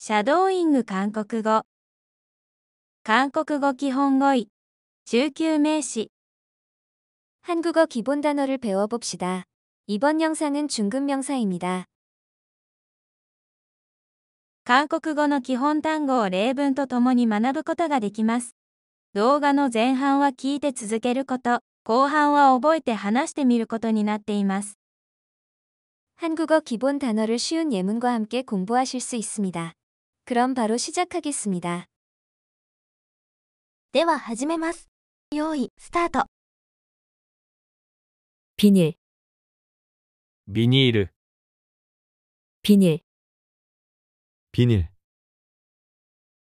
シャドーイング韓国語。韓国語基本語彙。中級名詞。 한국어 기본 단어를 배워봅시다. 이번 영상은 중급 명사입니다. 韓国語の基本単語を例文とともに学ぶことができます。動画の前半は聞いて続けること、後半は覚えて話してみることになっています。 한국어 기본 단어를 쉬운 예문과 함께 공부하실 수 있습니다. 그럼 바로 시작하겠습니다. では始めます。用意、スタート。 비닐, ビニール、 비닐, 비닐,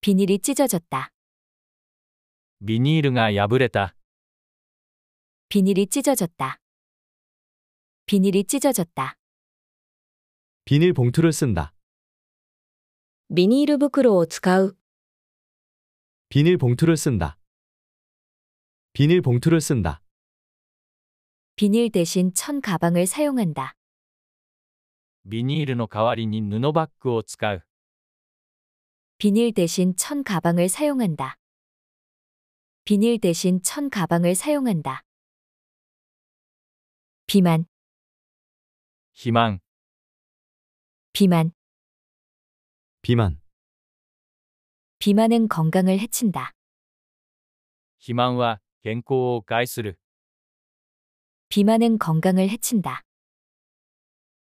비닐이 찢어졌다. ビニールが破れた、 비닐이 찢어졌다. 비닐이 찢어졌다. 비닐봉투를 쓴다. 비닐 袋を使う. 비닐봉투를 쓴다. 비닐봉투를 쓴다. 비닐 대신 천 가방을 사용한다. ビニールの代わりに布バッグを使う、 비닐 대신 천 가방을 사용한다. 비닐 대신 천 가방을 사용한다. 비만, 肥満、 비만, 비만, 비만은 건강을 해친다. 肥満は健康を害する、 비만은 건강을 해친다.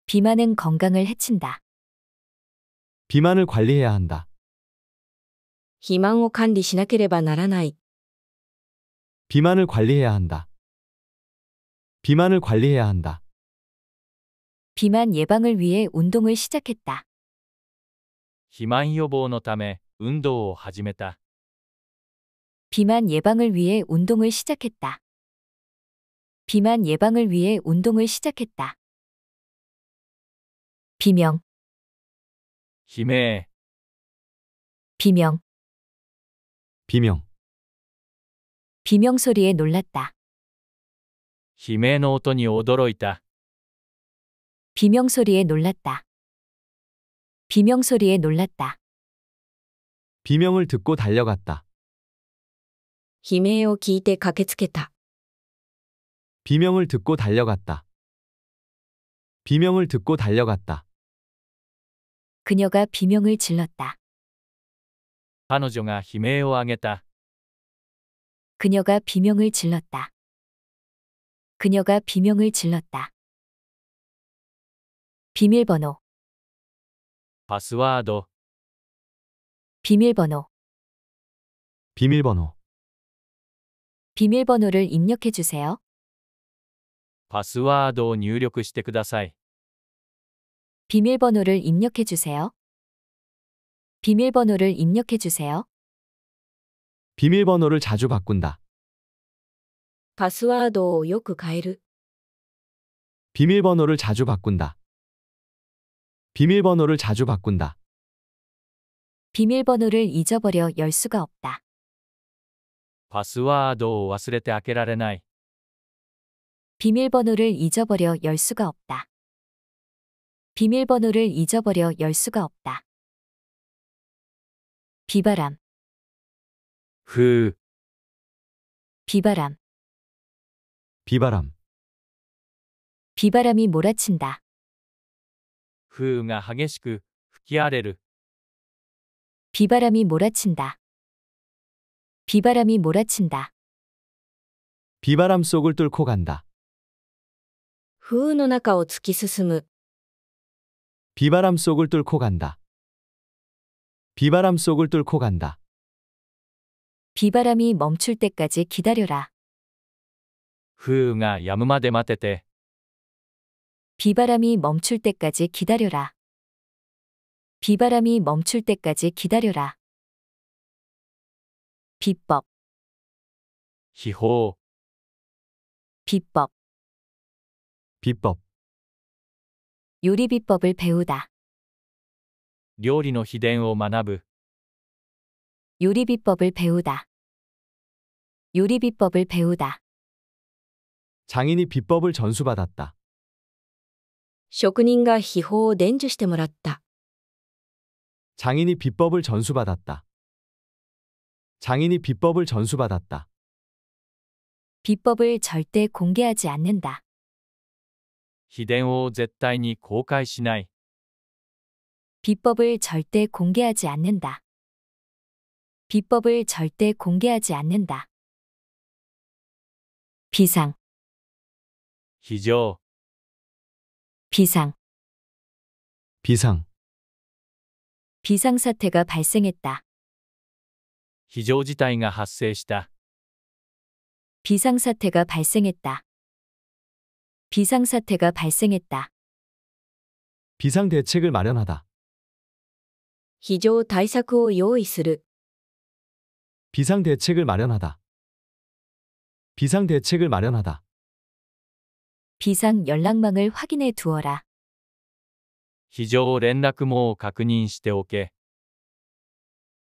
비만은 건강을 해친다. 비만을 관리해야 한다. 肥満を管理しなければならない. 비만을 관리해야 한다. 비만을 관리해야 한다. 비만 예방을 위해 운동을 시작했다. 肥満予防のため運動を始めた、 비만 예방을 위해 운동을 시작했다. 비만 예방을 위해 운동을 시작했다. 비명, 悲鳴、 비명, 비명, 비명 소리에 놀랐다. 悲鳴の音に驚いた、 비명 소리에 놀랐다. 비명 소리에 놀랐다. 비명을 듣고 달려갔다. 悲鳴を聞いて駆けつけた. 비명을 듣고 달려갔다. 비명을 듣고 달려갔다. 그녀가 비명을 질렀다. 彼女が悲鳴を上げた、 그녀가 비명을 질렀다. 그녀가 비명을 질렀다. 비밀번호, パスワード、 비밀번호, 비밀번호, 비밀번호를 입력해 주세요. パスワードを入力してください、 비밀번호를 입력해 주세요. 비밀번호를 입력해 주세요. 비밀번호를 자주 바꾼다. パスワードをよく変える. 비밀번호를 자주 바꾼다. 비밀번호를 자주 바꾼다. 비밀번호를 잊어버려 열 수가 없다. パスワードを忘れて開けられない、 비밀번호를 잊어버려 열 수가 없다. 비밀번호를 잊어버려 열 수가 없다. 비바람, 風、 비바람, 비바람, 비바람이 몰아친다. 風が激しく吹き荒れる、 비바람이 몰아친다. 비바람이 몰아친다. 비바람 속을 뚫고 간다. 風雨の中を突き進む. 비바람 속을 뚫고 간다. 비바람 속을 뚫고 간다. 비바람이 멈출 때까지 기다려라. 風が止むまで待てて、 비바람이 멈출 때까지 기다려라. 비바람이 멈출 때까지 기다려라. 비법, 秘法、 비법, 비법, 요리 비법을 배우다. 料理の秘伝を学ぶ、 요리 비법을 배우다. 요리 비법을 배우다. 장인이 비법을 전수받았다. 職人が秘法を伝授してもらった. 장인이 비법을 전수받았다. 장인이 비법을 전수받았다. 비법을 절대 공개하지 않는다. 秘伝を絶対に公開しない。 비법을 절대 공개하지 않는다. 비법을 절대 공개하지 않는다. 비상, 非常、 비상, 비상, 비상사태가 발생했다. 非常事態が発生した。 비상사태가 발생했다. 비상사태가 발생했다. 비상대책을 마련하다. 非常対策を用意する。 비상대책을 마련하다. 비상대책을 마련하다. 비상 연락망을 확인해 두어라. 非常連絡網を確認しておけ。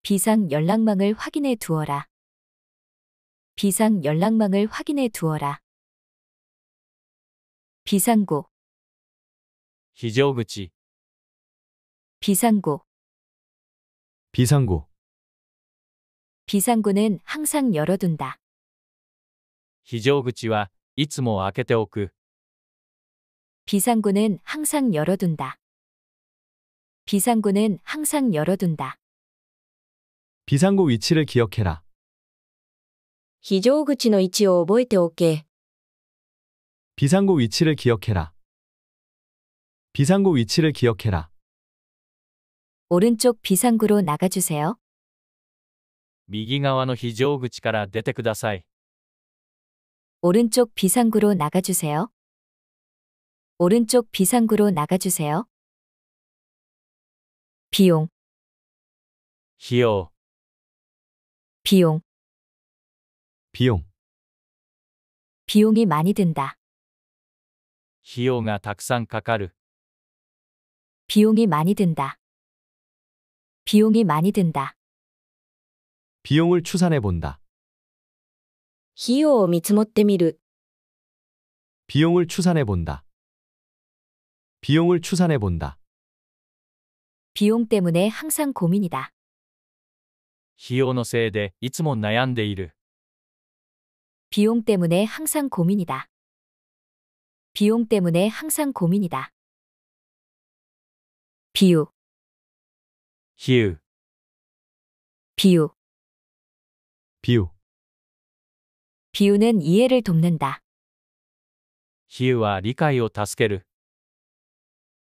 비상 연락망을 확인해 두어라. 비상 연락망을 확인해 두어라. 비상구, 非常口、 비상구, 비상구, 비상구는 항상 열어둔다. 非常口はいつも開けておく。 비상구는 항상 열어둔다. 비상구는 항상 열어둔다. 비상구 위치를 기억해라. 非常口の位置を覚えておけ。 비상구 위치를 기억해라. 비상구 위치를 기억해라. 오른쪽 비상구로 나가주세요. 右側の非常口から出てください。 오른쪽 비상구로 나가주세요. 오른쪽 비상구로 나가주세요. 비용, 費用、 비용, 비용, 비용이 많이 든다. 費用がたくさんかかる。 비용이 많이 든다. 비용이 많이 든다. 비용을 추산해 본다. 費用を見積もってみる。 비용을 추산해 본다. 비용을 추산해 본다. 비용 때문에 항상 고민이다. 費用のせいでいつも悩んでいる。 비용 때문에 항상 고민이다. 비용 때문에 항상 고민이다. 비유, 比喩、 비유, 비유, 비유는 이해를 돕는다. 比喩は理解を助ける。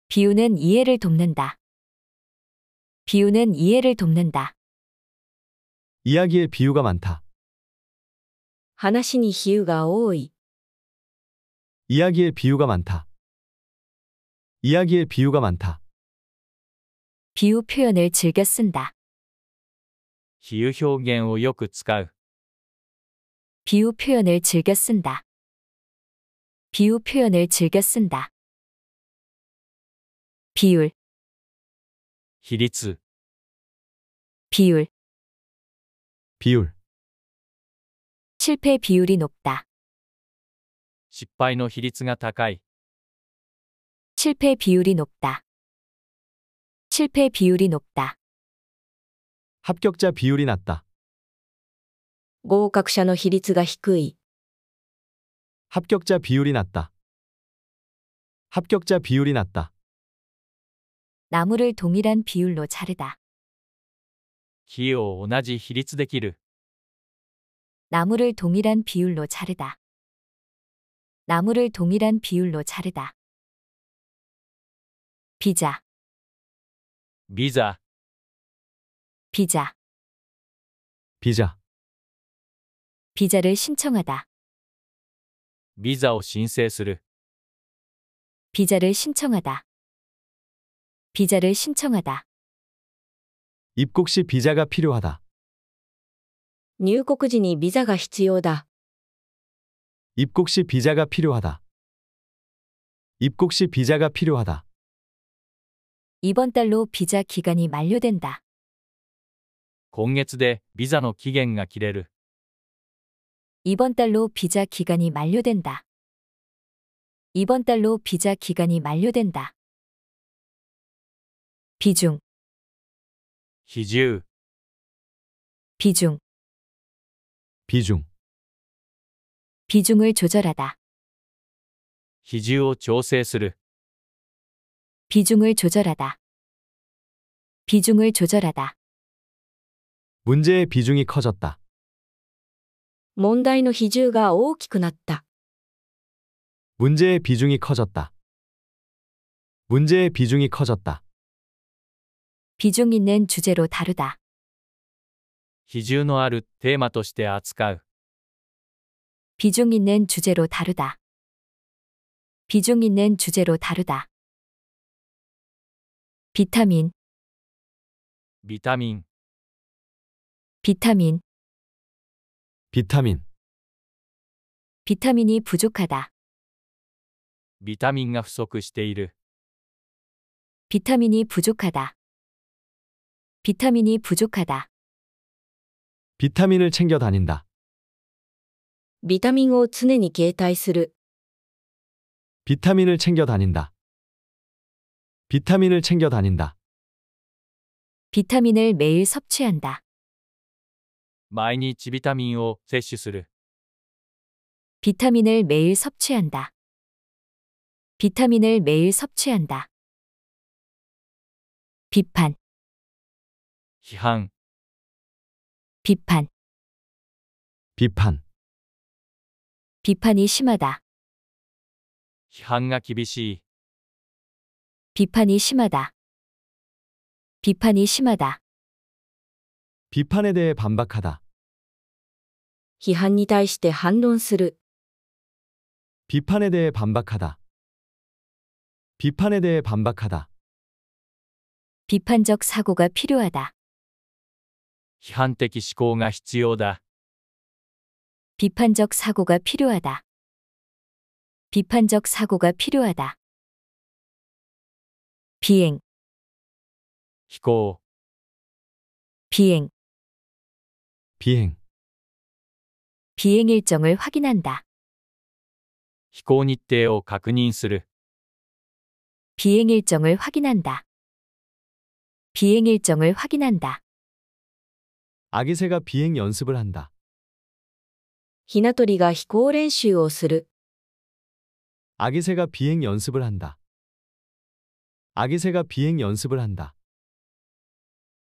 비유는 이해를 돕는다. 비유는 이해를 돕는다. 이야기에 비유가 많다. 話に比喩が多い。 이야기에 비유가 많다. 이야기에 비유가 많다. 비유 표현을 즐겨 쓴다. 比喩表現をよく使う。 비유 표현을 즐겨 쓴다. 비유 표현을 즐겨 쓴다. 비율, 比率、 비율, 비율, 실패 비율이 높다. 失敗の比率が高い。 실패 비율이 높다. 실패 비율이 높다. 합격자 비율이 낮다. 合格者の比率が低い。 합격자 비율이 낮다. 합격자 비율이 낮다. 나무를 동일한 비율로 자르다. 木を同じ比率で切る。 나무를 동일한 비율로 자르다. 나무를 동일한 비율로 자르다. 비자, ビザ、 비자, 비자, 비자를 신청하다. ビザを申請する。 비자를 신청하다. 비자를 신청하다. 입국 시 비자가 필요하다. 入国時にビザが必要だ。 입국 시 비자가 필요하다. 입국 시 비자가 필요하다. 이번 달로 비자 기간이 만료된다. 今月でビザの期限が切れる。 이번 달로 비자 기간이 만료된다. 이번 달로 비자 기간이 만료된다. 비중, 比重、 비중, 비중, 비중을 조절하다. 比重を調整する、 비중을 조절하다. 비중을 조절하다. 문제의 비중이 커졌다. 問題の比重が大きくなった。 문제의 비중이 커졌다. 문제의 비중이 커졌다. 비중 있는 주제로 다루다. 比重のあるテーマとして扱う、 비중 있는 주제로 다루다. 비중 있는 주제로 다루다. 비타민, ビタミン、 비타민, 비타민, 비타민이 부족하다. ビタミンが不足している、 비타민이 부족하다. 비타민이 부족하다. 비타민을 챙겨 다닌다. ビタミンを常に携帯する。 비타민을 챙겨 다닌다. 비타민을 챙겨 다닌다. 비타민을 매일 섭취한다. 毎日ビタミンを摂取する、 비타민을 매일 섭취한다. 비타민을 매일 섭취한다. 비판, 批判、 비판, 비판, 비판이 심하다. 批判が厳しい、 비판이 심하다. 비판이 심하다. 비판에 대해 반박하다. 批判に対して反論する。 비판에 대해 반박하다. 비판에 대해 반박하다. 비판적 사고가 필요하다. 批判的思考が必要だ、 비판적 사고가 필요하다. 비판적 사고가 필요하다. 비행, 飛行、 비행, 비행, 비행 일정을 확인한다. 飛行日程を確認する、 비행 일정을 확인한다. 비행 일정을 확인한다. 아기새가 비행 연습을 한다. ひな鳥が飛行練習をする。 아기새가 비행 연습을 한다. 아기새가 비행 연습을 한다.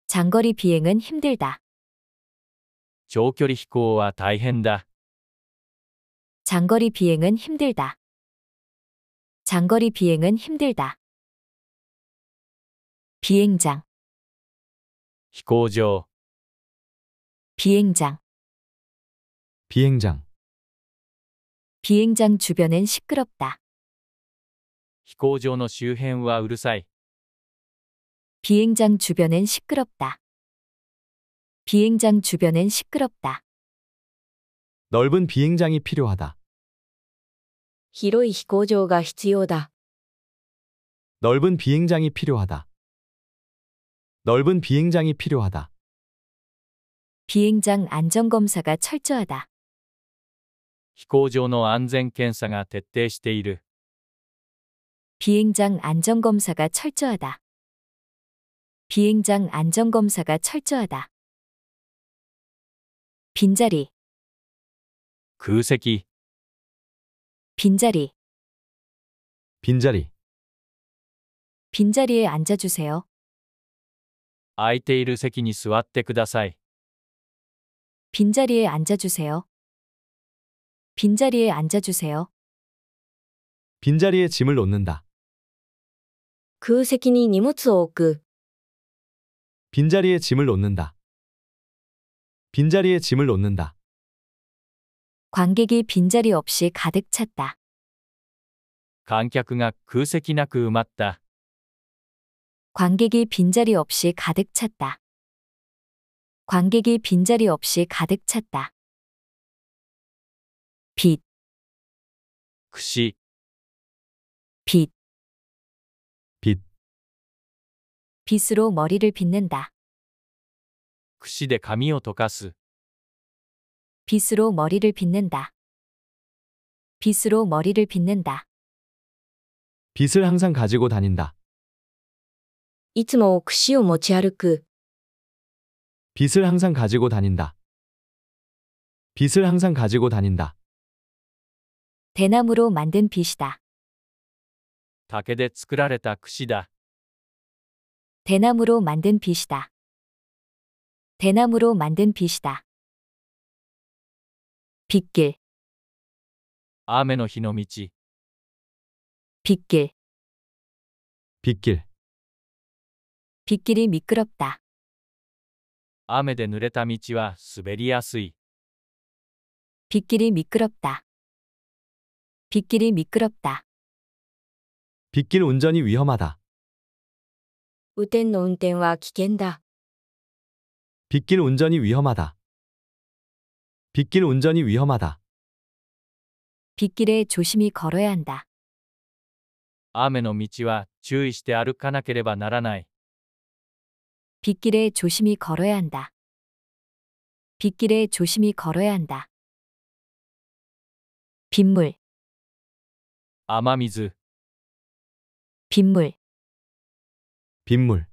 장거리 비행은 힘들다. 長距離飛行は大変だ、 장거리 비행은 힘들다. 장거리 비행은 힘들다. 비행장, 飛行場、 비행장, 비행장, 비행장 주변은 시끄럽다. 飛行場の周辺はうるさい、 비행장 주변은 시끄럽다. 비행장 주변은 시끄럽다. 넓은 비행장이 필요하다. 広い飛行場が必要だ。 넓은 비행장이 필요하다. 넓은 비행장이 필요하다. 비행장 안전검사가 철저하다. 飛行場の安全検査が徹底している、 비행장 안전검사가 철저하다. 비행장 안전검사가 철저하다. 빈자리, 空席、 빈자리, 빈자리, 빈자리에 앉아주세요. 空いている席に座ってください、 빈자리에 앉아주세요. 빈자리에 앉아주세요. 빈자리에 짐을 놓는다. 空席に荷物を置く。 빈자리에 짐을 놓는다. 빈자리에 짐을 놓는다. 관객이 빈자리 없이 가득 찼다. 観客が空席なく埋まった、 관객이 빈자리 없이 가득 찼다. 관객이 빈자리 없이 가득 찼다. 빛, 櫛、 빛, 빛, 빗으로 머리를 빗는다. 櫛で髪を溶かす、 빗으로 머리를 빗는다. 빗으로 머리를 빗는다. 빗을 항상 가지고 다닌다. いつも櫛を持ち歩く。 빛을 항상 가지고 다닌다. 빛을 항상 가지고 다닌다. 대나무로 만든 빛이다. 竹で作られた櫛だ。 대나무로 만든 빛이다. 대나무로 만든 빛이다. 빗길, 雨の日の道。 빗길, 빗길. 빗길이 미끄럽다. 雨で濡れた道は滑りやすい。 빗길이 미끄럽다. 빗길이 미끄럽다. 빗길 운전이 위험하다. 雨天の運転は危険だ。 빗길 운전이 위험하다. 빗길 운전이 위험하다. 빗길에 조심히 걸어야 한다. 雨の道は注意して歩かなければならない。 빗길에 조심히 걸어야 한다. 빗길에 조심히 걸어야 한다. 빗물, 雨水。 빗물, 빗물.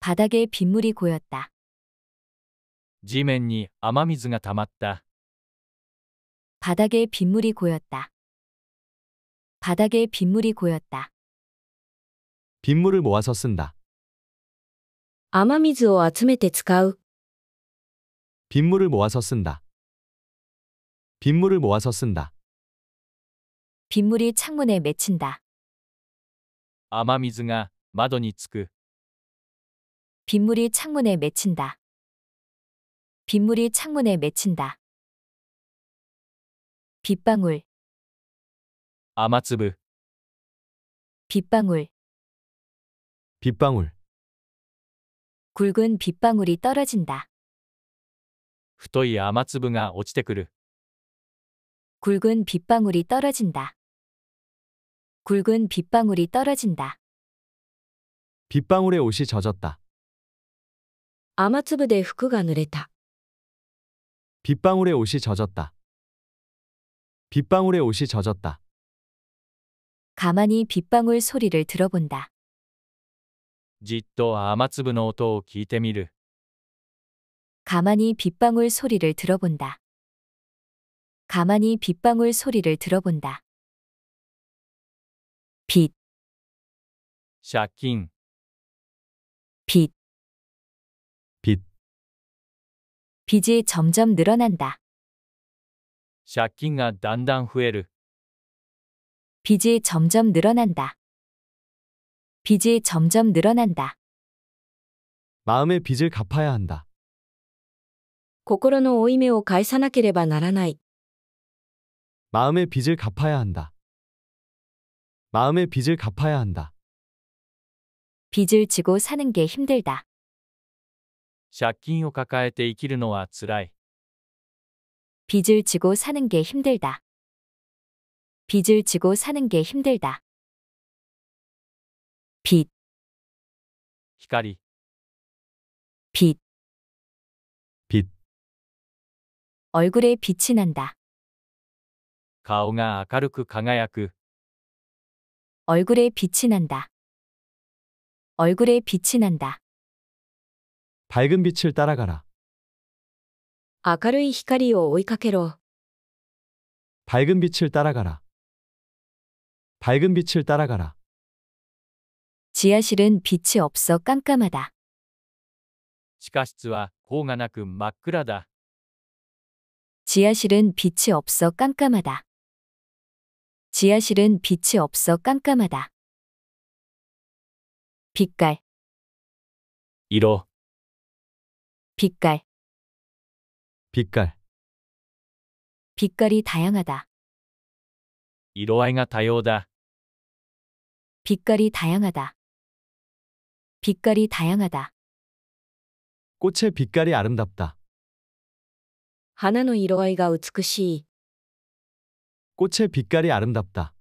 바닥에 빗물이 고였다. 地面に雨水が溜まった。 바닥에 빗물이 고였다. 바닥에 빗물이 고였다. 빗물을 모아서 쓴다. 雨水を集めて使う。 빗물을 모아서 쓴다. 빗물을 모아서 쓴다. 빗물이 창문에 맺힌다. 雨水が窓につく。 빗물이 창문에 맺힌다. 빗물이 창문에 맺힌다. 빗방울, 雨粒。 빗방울, 빗방울. 굵은 빗방울이 떨어진다. 太い雨粒が落ちてくる。 굵은 빗방울이 떨어진다. 굵은 빗방울이 떨어진다. 빗방울에 옷이 젖었다. 雨粒で服が濡れた。 빗방울에 옷이 젖었다. 빗방울에 옷이 젖었다. 가만히 빗방울 소리를 들어본다. じっと雨粒の音を聞いてみる。 가만히 빗방울 소리를 들어본다. 가만히 빗방울 소리를 들어본다. 빚, 借金。 빚, 빚. 빚이 점점 늘어난다. 借金がだんだん増える。 빚이 점점 늘어난다. 빚이 점점 늘어난다. 마음의 빚을 갚아야 한다. 心の負い目を返さなければならない。 마음의 빚을 갚아야 한다. 마음의 빚을 갚아야 한다. 빚을 지고 사는 게 힘들다. 借金を抱えて生きるのはつらい。 빚을 지고 사는 게 힘들다. 빚을 지고 사는 게 힘들다. 빛, 光。 빛, 빛. 얼굴에 빛이 난다. 顔が明るく輝く。 얼굴에 빛이 난다. 얼굴에 빛이 난다. 밝은 빛을 따라가라. 明るい光を追いかけろ。 밝은 빛을 따라가라. 밝은 빛을 따라가라. 지하실은 빛이 없어 깜깜하다. 地下室は光がなく真っ暗だ。 지하실은 빛이 없어 깜깜하다. 지하실은 빛이 없어 깜깜하다. 빛깔, 色。 빛깔, 빛깔. 빛깔이 다양하다. 色合いが多様だ。 빛깔이 다양하다. 빛깔이 다양하다. 꽃의 빛깔이 아름답다. 花の色合いが美しい。 꽃의 빛깔이 아름답다.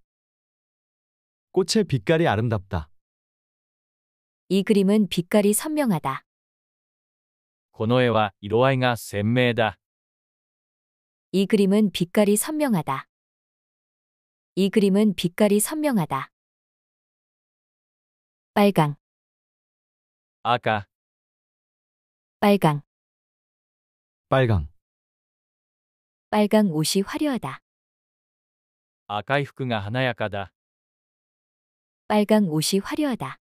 꽃의 빛깔이 아름답다. 이 그림은 빛깔이 선명하다. この絵は色合いが鮮明だ。 이 그림은 빛깔이 선명하다. 이 그림은 빛깔이 선명하다. 빨강,赤。 빨강. 빨강, 빨강 옷이 화려하다. 赤い服が華やかだ。 빨강 옷이 화려하다.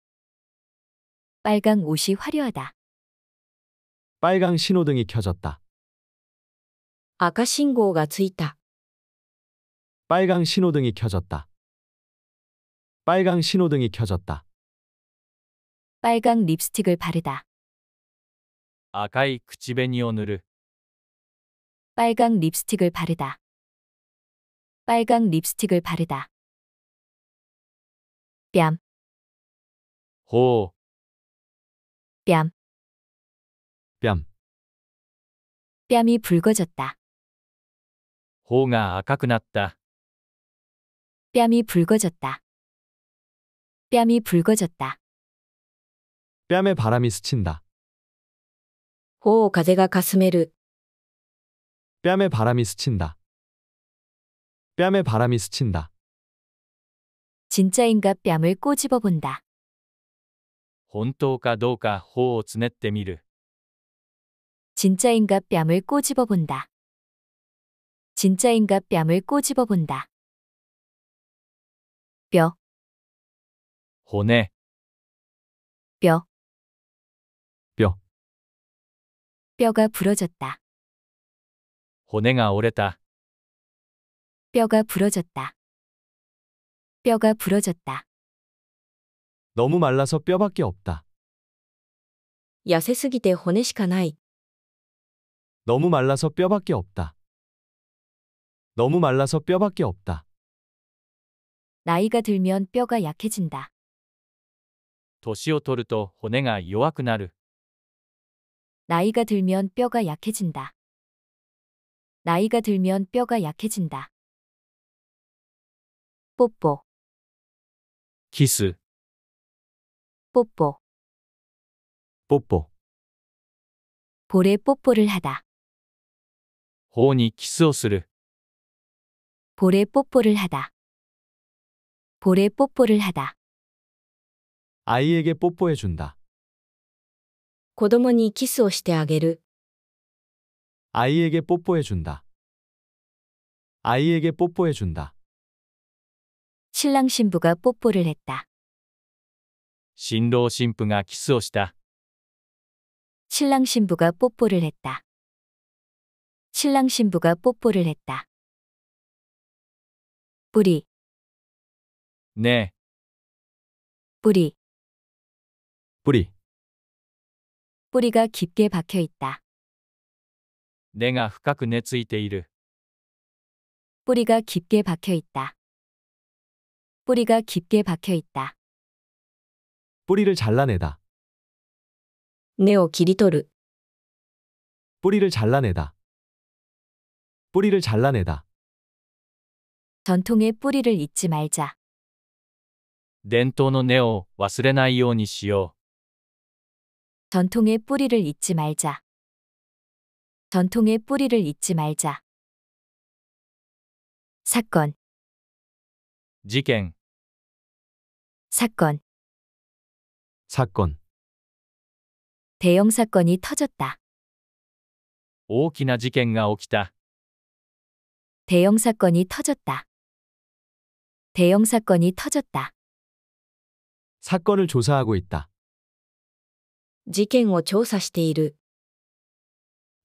빨강 옷이 화려하다. 빨강 신호등이 켜졌다. 赤信号がついた。 빨강 신호등이 켜졌다. 빨강 신호등이 켜졌다. 빨강 립스틱을 바르다. 赤い口紅を塗る。 빨강 립스틱을 바르다. 빨강 립스틱을 바르다. 뺨, 頬、 뺨, 뺨, 뺨이 붉어졌다. 頬が赤くなった。 뺨이 붉어졌다. 뺨이 붉어졌다. 뺨에 바람이 스친다. 頬を風がかすめる。 뺨에 바람이 스친다. 뺨에 바람이 스친다. 진짜인가 뺨을 꼬집어 본다. 本当かどうか頬をつねってみる。 진짜인가 뺨을 꼬집어 본다. 진짜인가 뺨을 꼬집어 본다. 뼈, 骨、 뼈, 뼈, 뼈가 부러졌다. 骨が折れた。 뼈가 부러졌다. 뼈가 부러졌다. 너무 말라서 뼈밖에 없다. 痩せすぎて骨しかない。 너무 말라서 뼈밖에 없다. 너무 말라서 뼈밖에 없다. 나이가 들면 뼈가 약해진다. 年を取ると骨が弱くなる。 나이가 들면 뼈가 약해진다. 나이가 들면 뼈가 약해진다. 뽀뽀, キス、 뽀뽀, 뽀뽀, 볼에 뽀뽀를 하다. 頬にキスをする。 볼에 뽀뽀를 하다. 볼에 뽀뽀를 하다. 아이에게 뽀뽀해준다. 子供にキスをしてあげる。 아이에게 뽀뽀해준다. 아이에게 뽀뽀해준다. 신랑 신부가 뽀뽀를 했다. 新郎新婦がキスをした。 신랑 신부가 뽀뽀를 했다. 신랑 신부가 뽀뽀를 했다. 뿌리, ねえ、 뿌리, 뿌리, 뿌리가 깊게 박혀 있다. 根が深く根ついている。 뿌리가 깊게 박혀 있다. 뿌리가 깊게 박혀 있다. 뿌리를 잘라내다. 根を切り取る。 뿌리를 잘라내다. 뿌리를 잘라내다. 전통의 뿌리를 잊지 말자. 伝統の根を忘れないようにしよ 전통의 뿌리를 잊지 말자. 전통의 뿌리를 잊지 말자. 사건, う。事件、 사건, 사건, 대형 사건이 터졌다. 大きな事件が起きた。 대형 사건이 터졌다. 대형 사건이 터졌다. 사건을 조사하고 있다. 事件を調査している。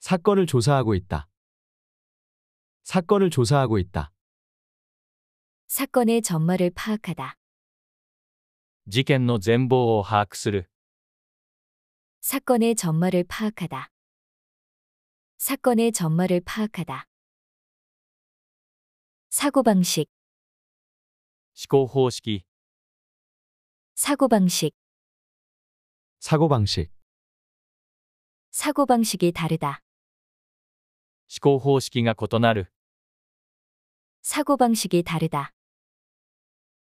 사건을 조사하고 있다. 사건을 조사하고 있다. 사건의 전말을 파악하다. 事件の全貌を把握する。 사건의 전말을 파악하다. 사건의 전말을 파악하다. 사고방식, 思考方式、 사고방식, 사고방식, 사고방식이 다르다. 思考方式が異なる。 사고방식이 다르다.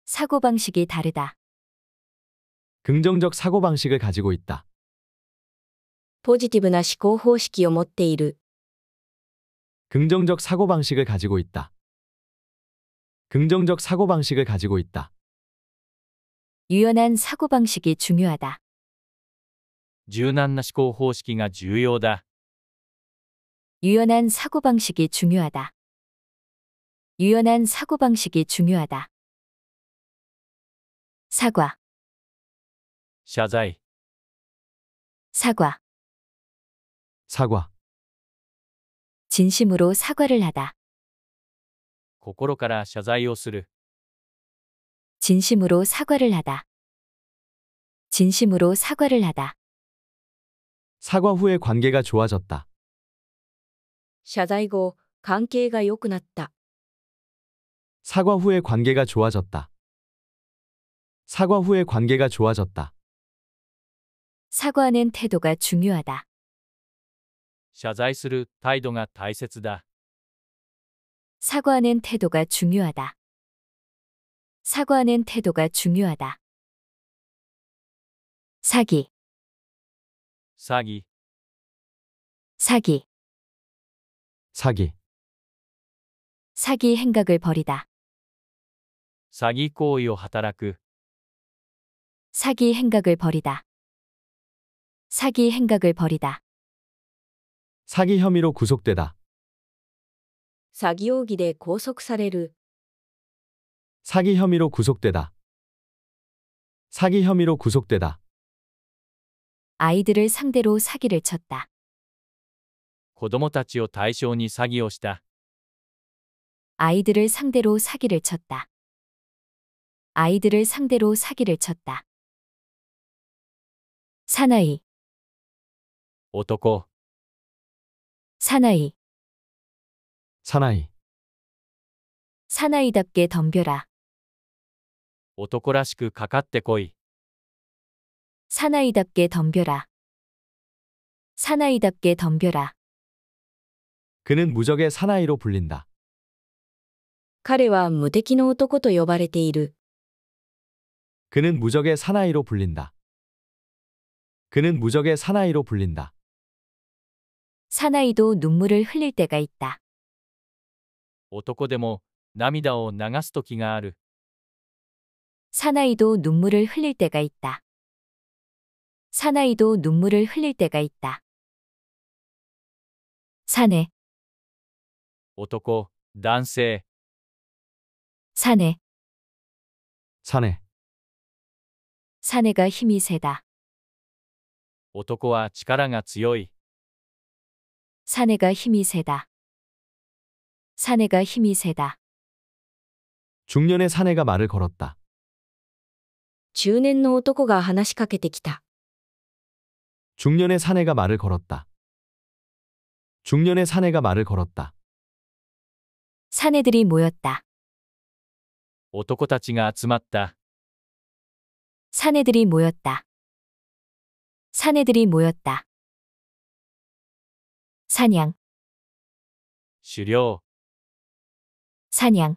사고방식이 다르다. 긍정적 사고방식을 가지고 있다. ポジティブな思考方式を持っている。 긍정적 사고방식을 가지고 있다. 긍정적 사고방식을 가지고 있다. 유연한 사고방식이 중요하다. 柔軟な思考方式が重要だ。 유연한 사고방식이 중요하다. 유연한 사고방식이 중요하다. 사과, 謝罪、 사과. 사과. 진심으로 사과를 하다. 心から謝罪をする。 진심으로 사과를 하다. 진심으로 사과를 하다. 사과 후에 관계가 좋아졌다. 謝罪後、関係が良くなった。 사과 후에 관계가 좋아졌다. 사과 후에 관계가 좋아졌다. 사과하는 태도가 중요하다. 謝罪する態度が大切だ。 사과하는 태도가 중요하다. 사과하는 태도가 중요하다. 사기, 詐欺、 사기. 사기. 사기 행각을 벌이다. 詐欺行為を働く。 사기 행각을 벌이다. 사기 행각을 벌이다. 사기 혐의로 구속되다. 詐欺容疑で拘束される。 사기 혐의로 구속되다. 사기 혐의로 구속되다. 아이들을 상대로 사기를 쳤다. 子供たちを対象に詐欺をした。 아이들을 상대로 사기를 쳤다. 아이들을 상대로 사기를 쳤다. 사나이, 男、 사나이. 사나이. 사나이답게 덤벼라. 男らしくかかってこい。 사나이답게 덤벼라. 사나이답게 덤벼라. 그는 무적의 사나이로 불린다. 彼は無敵の男と呼ばれている。 그는 무적의 사나이로 불린다. 그는 무적의 사나이로 불린다. 사나이도 눈물을 흘릴 때가 있다. 男でも涙を流す時がある。 사나이도 눈물을 흘릴 때가 있다. 사나이도 눈물을 흘릴 때가 있다. 사내, 男、男性、 사내. 사내. 사내가 힘이 세다. 男は力が強い。 사내가 힘이 세다. 사내가 힘이 세다. 중년의 사내가 말을 걸었다. 中年の男が話しかけてきた。 중년의 사내가 말을 걸었다. 중년의 사내가 말을 걸었다. 사내들이 모였다. 男たちが集まった。 사내들이 모였다. 사내들이 모였다. 사냥, 狩猟、 사냥.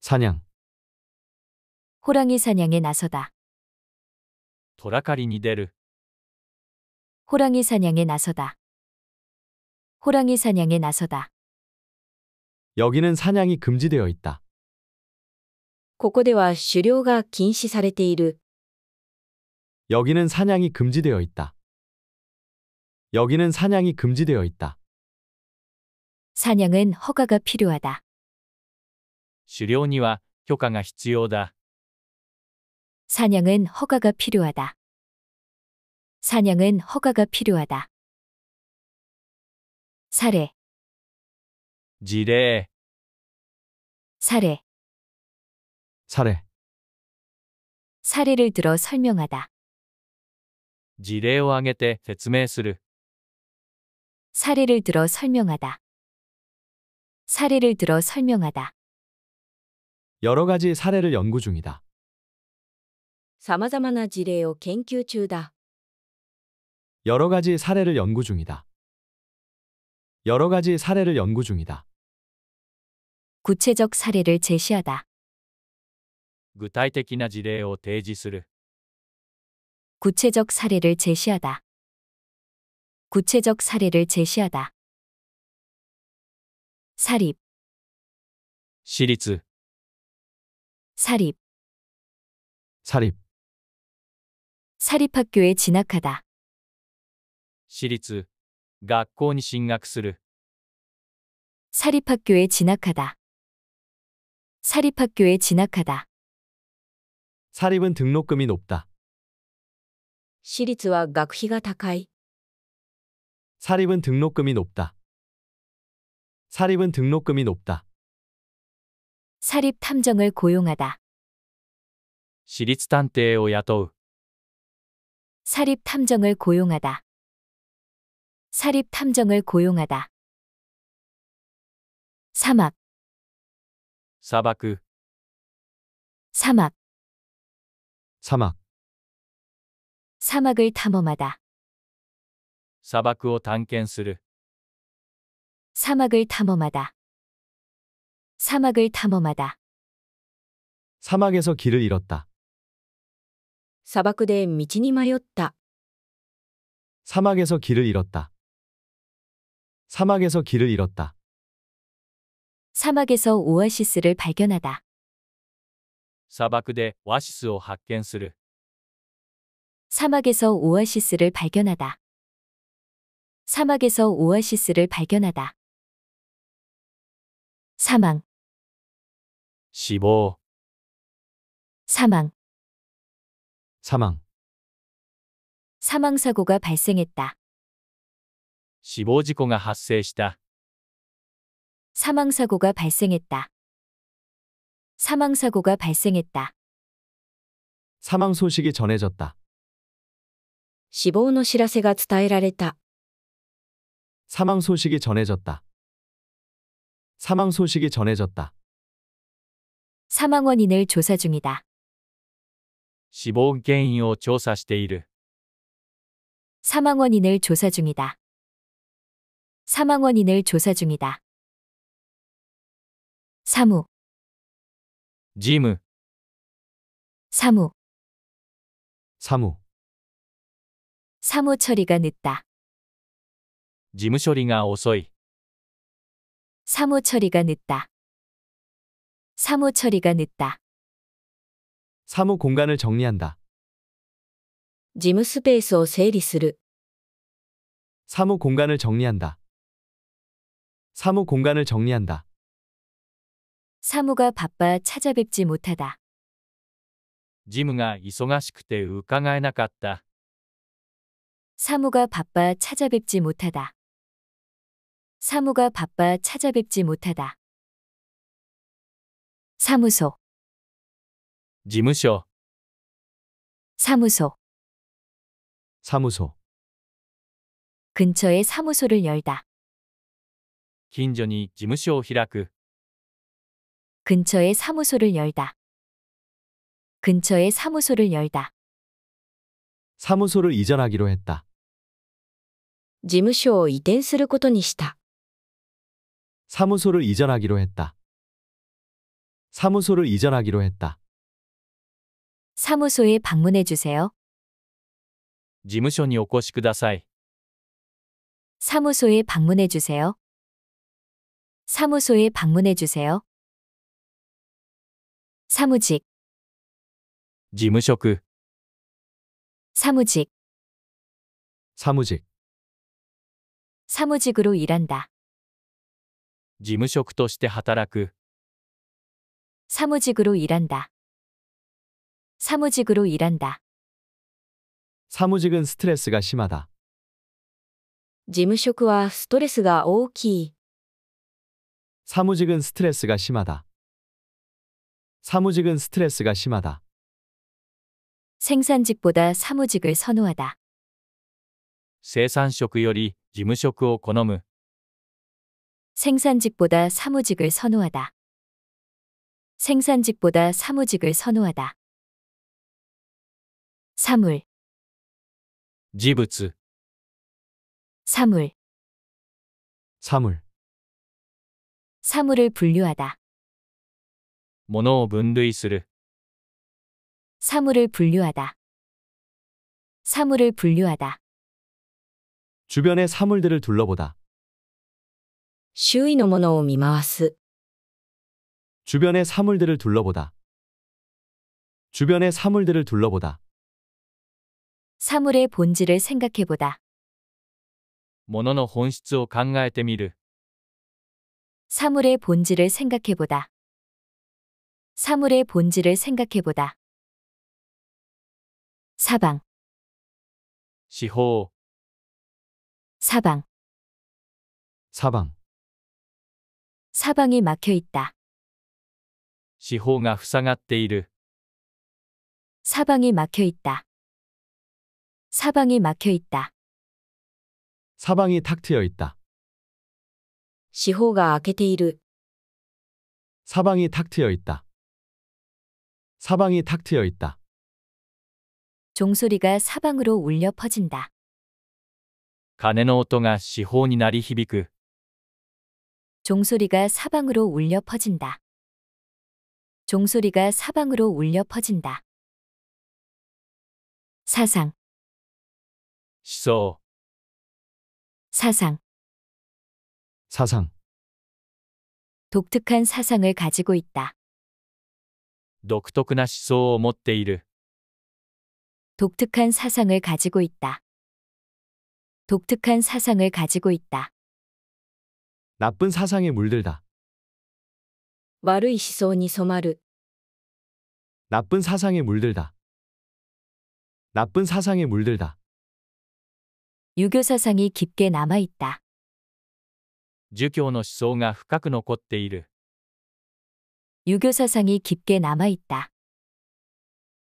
사냥. 호랑이 사냥에 나서다. 虎狩りに出る。 호랑이 사냥에 나서다. 호랑이 사냥에 나서다. 여기는 사냥이 금지되어 있다. ここでは狩猟が禁止されている。 여기는 사냥이 금지되어 있다. 여기는 사냥이 금지되어 있다. 사냥은 허가가 필요하다. 狩猟には許可が必要だ。 사냥은 허가가 필요하다. 사냥은 허가가 필요하다. 사례, 事例、 사례. 사례. 사례를 들어 설명하다. 事例を挙げて説明する。 사례를 들어 설명하다. 사례를 들어 설명하다. 여러 가지 사례를 연구 중이다. 様々な事例を研究中だ。 여러 가지 사례를 연구 중이다. 여러 가지 사례를 연구 중이다. 구체적 사례를 제시하다. 具体的な事例を提示する。 구체적 사례를 제시하다. 구체적 사례를 제시하다. 사립, 私立、 사립. 사립. 사립학교에 진학하다. 私立、学校に進学する。 사립학교에 진학하다. 사립학교에 진학하다. 사립은 등록금이 높다. 私立は学費が高い。 사립은 등록금이 높다. 사립은 등록금이 높다. 사립 탐정을 고용하다. 私立探偵を雇う。 사립 탐정을 고용하다. 사립 탐정을 고용하다. 사막, 砂漠、 사막, 사막, 사막을 탐험하다. 砂漠を探検する。 사막을 탐험하다. 사막을 탐험하다. 사막에서 길을 잃었다. 砂漠で道に迷った。 사막에서 길을 잃었다. 사막에서 길을 잃었다. 사막에서 오아시스를 발견하다. 砂漠でオアシスを発見する。 사막에서 오아시스를 발견하다. 사막에서 오아시스를 발견하다. 사망, 死亡、 사망, 사망, 사망사고가 발생했다. 死亡事故が発生した。 사망사고가 발생했다. 사망사고가 발생했다. 사망 소식이 전해졌다. 死亡の知らせが伝えられた。 사망 소식이 전해졌다. 사망 소식이 전해졌다. 사망 원인을 조사 중이다. 死亡原因を調査している。 사망 원인을 조사 중이다. 사망 원인을 조사 중이다. 사무, 事務、 사무, 사무, 사무 처리가 늦다. 事務処理が遅い。 사무 처리가 늦다. 사무 처리가 늦다. 사무 공간을 정리한다. 事務スペースを整理する。 사무 공간을 정리한다. 사무 공간을 정리한다. 사무가 바빠 찾아뵙지 못하다. 事務が忙しくて伺えなかった。 사무가 바빠 찾아뵙지 못하다. 사무가 바빠 찾아뵙지 못하다. 사무소, 事務所、 사무소, 사무소, 근처에 사무소를 열다. 近所に事務所を開く。 근처에 사무소를 열다. 근처에 사무소를 열다. 사무소를 이전하기로 했다. 事務所を移転することにした。 사무소를 이전하기로 했다. 사무소를 이전하기로 했다. 사무소에 방문해 주세요. 事務所にお越しください。 사무소에 방문해 주세요. 사무소에 방문해 주세요. 사무직, 事務職、 사무직, 사무직, 사무직으로 일한다. 事務職として働く。 사무직으로 일한다. 사무직으로 일한다. 사무직은 스트레스가 심하다. 事務職はストレスが大きい。 사무직은 스트레스가 심하다. 사무직은 스트레스가 심하다. 생산직보다 사무직을 선호하다. 生産職より事務職を好む。 생산직보다 사무직을 선호하다. 생산직보다 사무직을 선호하다. 사물, 事物、 사물, 사물, 사물을 분류하다. 物を分類する。 사물을 분류하다. 사물을 분류하다. 주변의 사물들을 둘러보다. 周囲のものを見回す。 주변의 사물들을 둘러보다. 주변의 사물들을 둘러보다. 사물의 본질을 생각해보다. 物の本質を考えてみる。 사물의 본질을 생각해보다. 사물의 본질을 생각해보다. 사방, 司法、 사방, 사방, 사방이 막혀 있다. 司法が塞がっている。 사방이 막혀 있다. 사방이 막혀 있다. 사방이 탁 트여 있다. 四方が開けている。 사방이 탁 트여 있다. 사방이 탁 트여 있다. 종소리가 사방으로 울려 퍼진다. 鐘の音が司法に鳴り響く。 종소리가 사방으로 울려 퍼진다. 종소리가 사방으로 울려 퍼진다. 사상, 思想、 사상, 사상, 독특한 사상을 가지고 있다. 独特な思想を持っている。 독특한 사상을 가지고 있다. 독특한 사상을 가지고 있다. 나쁜 사상에 물들다. 悪い思想に染まる。 나쁜 사상에 물들다. 나쁜 사상에 물들다. 유교 사상이 깊게 남아 있다. 儒教の思想が深く残っている。 유교 사상이 깊게 남아 있다.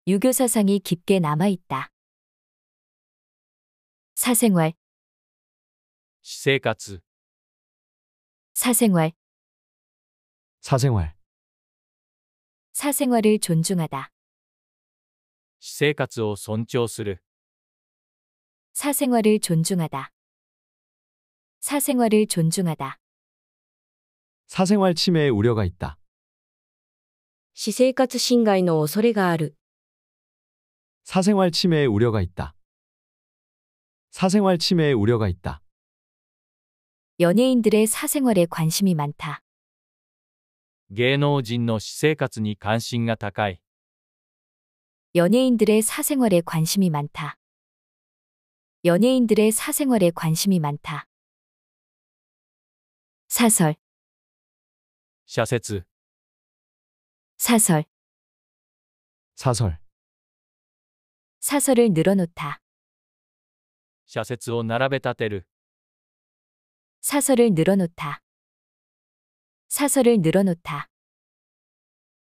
유교 사상이 깊게 남아 있다. 사생활, 私生活、 사생활, 사생활, 사생활을 존중하다. 私生活を尊重する。 사생활을 존중하다. 사생활을 존중하다. 사생활 침해의 우려가 있다. 私生活侵害の恐れがある。 사생활 침해의 우려가 있다. 사생활 침해의 우려가 있다. 연예인들의 사생활에 관심이 많다. 芸能人の私生活に関心が高い。 연예인들의 사생활에 관심이 많다. 연예인들의 사생활에 관심이 많다. 사설, 社説、 사설, 사설, 사설을 늘어놓다. 社説を並べ立てる。 사설을 늘어놓다. 사설을 늘어놓다.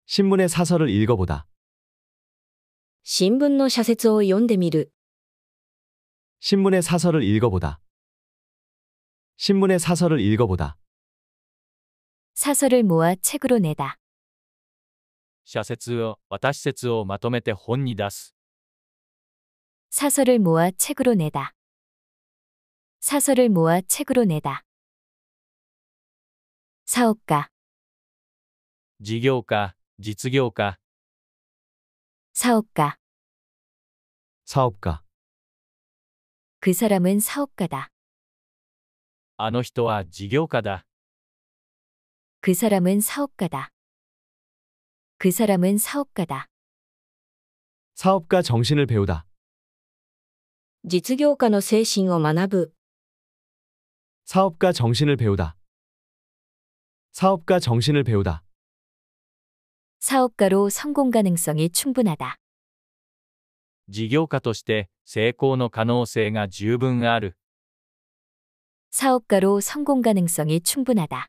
신문의 사설을 읽어보다. 新聞の社説を読んでみる。 신문의 사설을 읽어보다. 신문의 사설을 읽어보다. 사설을 모아 책으로 내다. 社説を、私説をまとめて本に出す。 사설을 모아 책으로 내다. 사설을 모아 책으로 내다. 사업가, 事業家、実業家、 사업가. 사업가. 그 사람은 사업가다. あの人は事業家だ。 그 사람은 사업가다. 그 사람은 사업가다. 사업가 정신을 배우다. 実業家の精神を学ぶ。 사업가 정신을 배우다. 사업가 정신을 배우다. 사업가로 성공 가능성이 충분하다. 事業家として成功の可能性が十分ある。 사업가로 성공 가능성이 충분하다.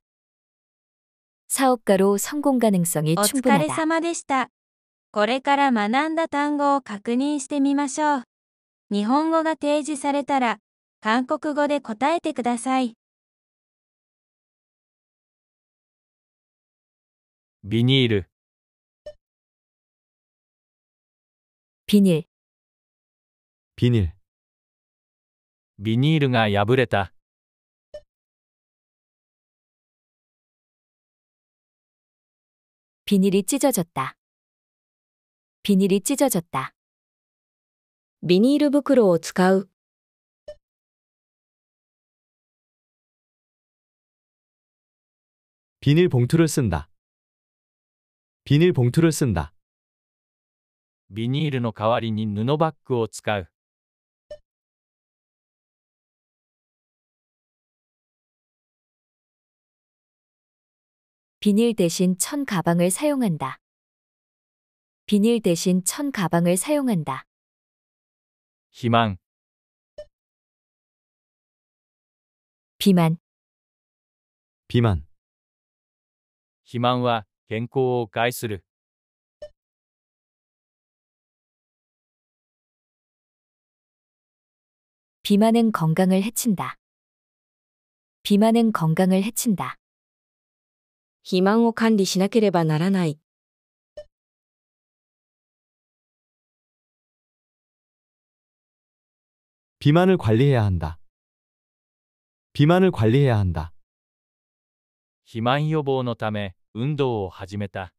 사업가로 성공 가능성이 お疲れ 충분하다. 様でした。これから学んだ単語を確認してみましょう。日本語が提示されたら、韓国語で答えてください。ビニール、 비닐, 비닐. ビニールが破れた。 비닐이 찢어졌다. 비닐이 찢어졌다. ビニール袋を使う。 비닐 봉투를 쓴다. 비닐 봉투를 쓴다. ビニールの代わりに布バッグを使う。 비닐 대신 천 가방을 사용한다. 비닐 대신 천 가방을 사용한다. 肥満、 비만. 비만. 肥満は健康を害する。 비만은 건강을 해친다. 비만은 건강을 해친다. 肥満を管理しなければならない。 비만을 관리해야 한다. 비만을 관리해야 한다. 肥満予防のため運動を始めた。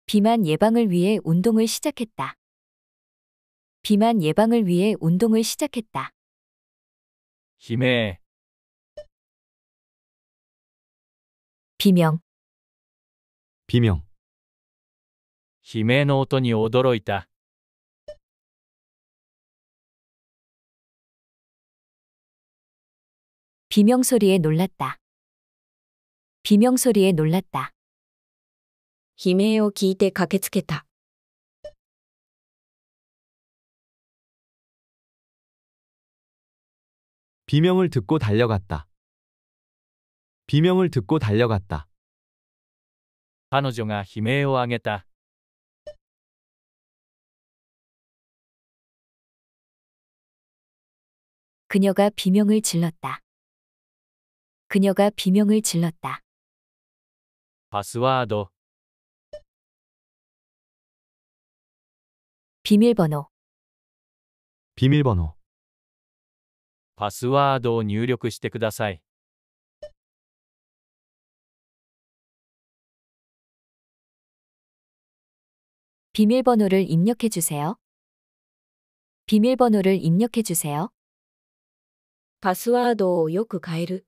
비만 예방을 위해 운동을 시작했다. 비만 예방을 위해 운동을 시작했다. 悲鳴、 비명. 비명. 悲鳴の音に驚いた。 비명 소리에 놀랐다. 비명 소리에 놀랐다. 悲鳴を聞いて駆けつけた。 비명을 듣고 달려갔다. 비명을 듣고 달려갔다. 彼女が悲鳴を上げた。 그녀가 비명을 질렀다. 그녀가 비명을 질렀다. パスワード、 비밀번호. 비밀번호. パスワードを入力してください。 비밀번호를 입력해 주세요. 비밀번호를 입력해 주세요. パスワードをよく変える。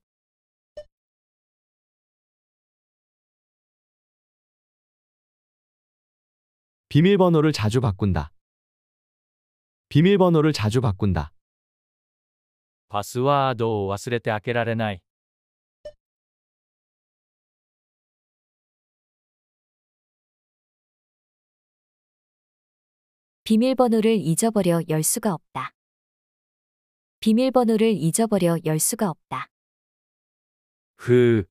비밀번호를 자주 바꾼다. 비밀번호를 자주 바꾼다. パスワードを忘れて開けられない。 비밀번호를 잊어버려 열 수가 없다. 비밀번호를 잊어버려 열 수가 없다. ふう、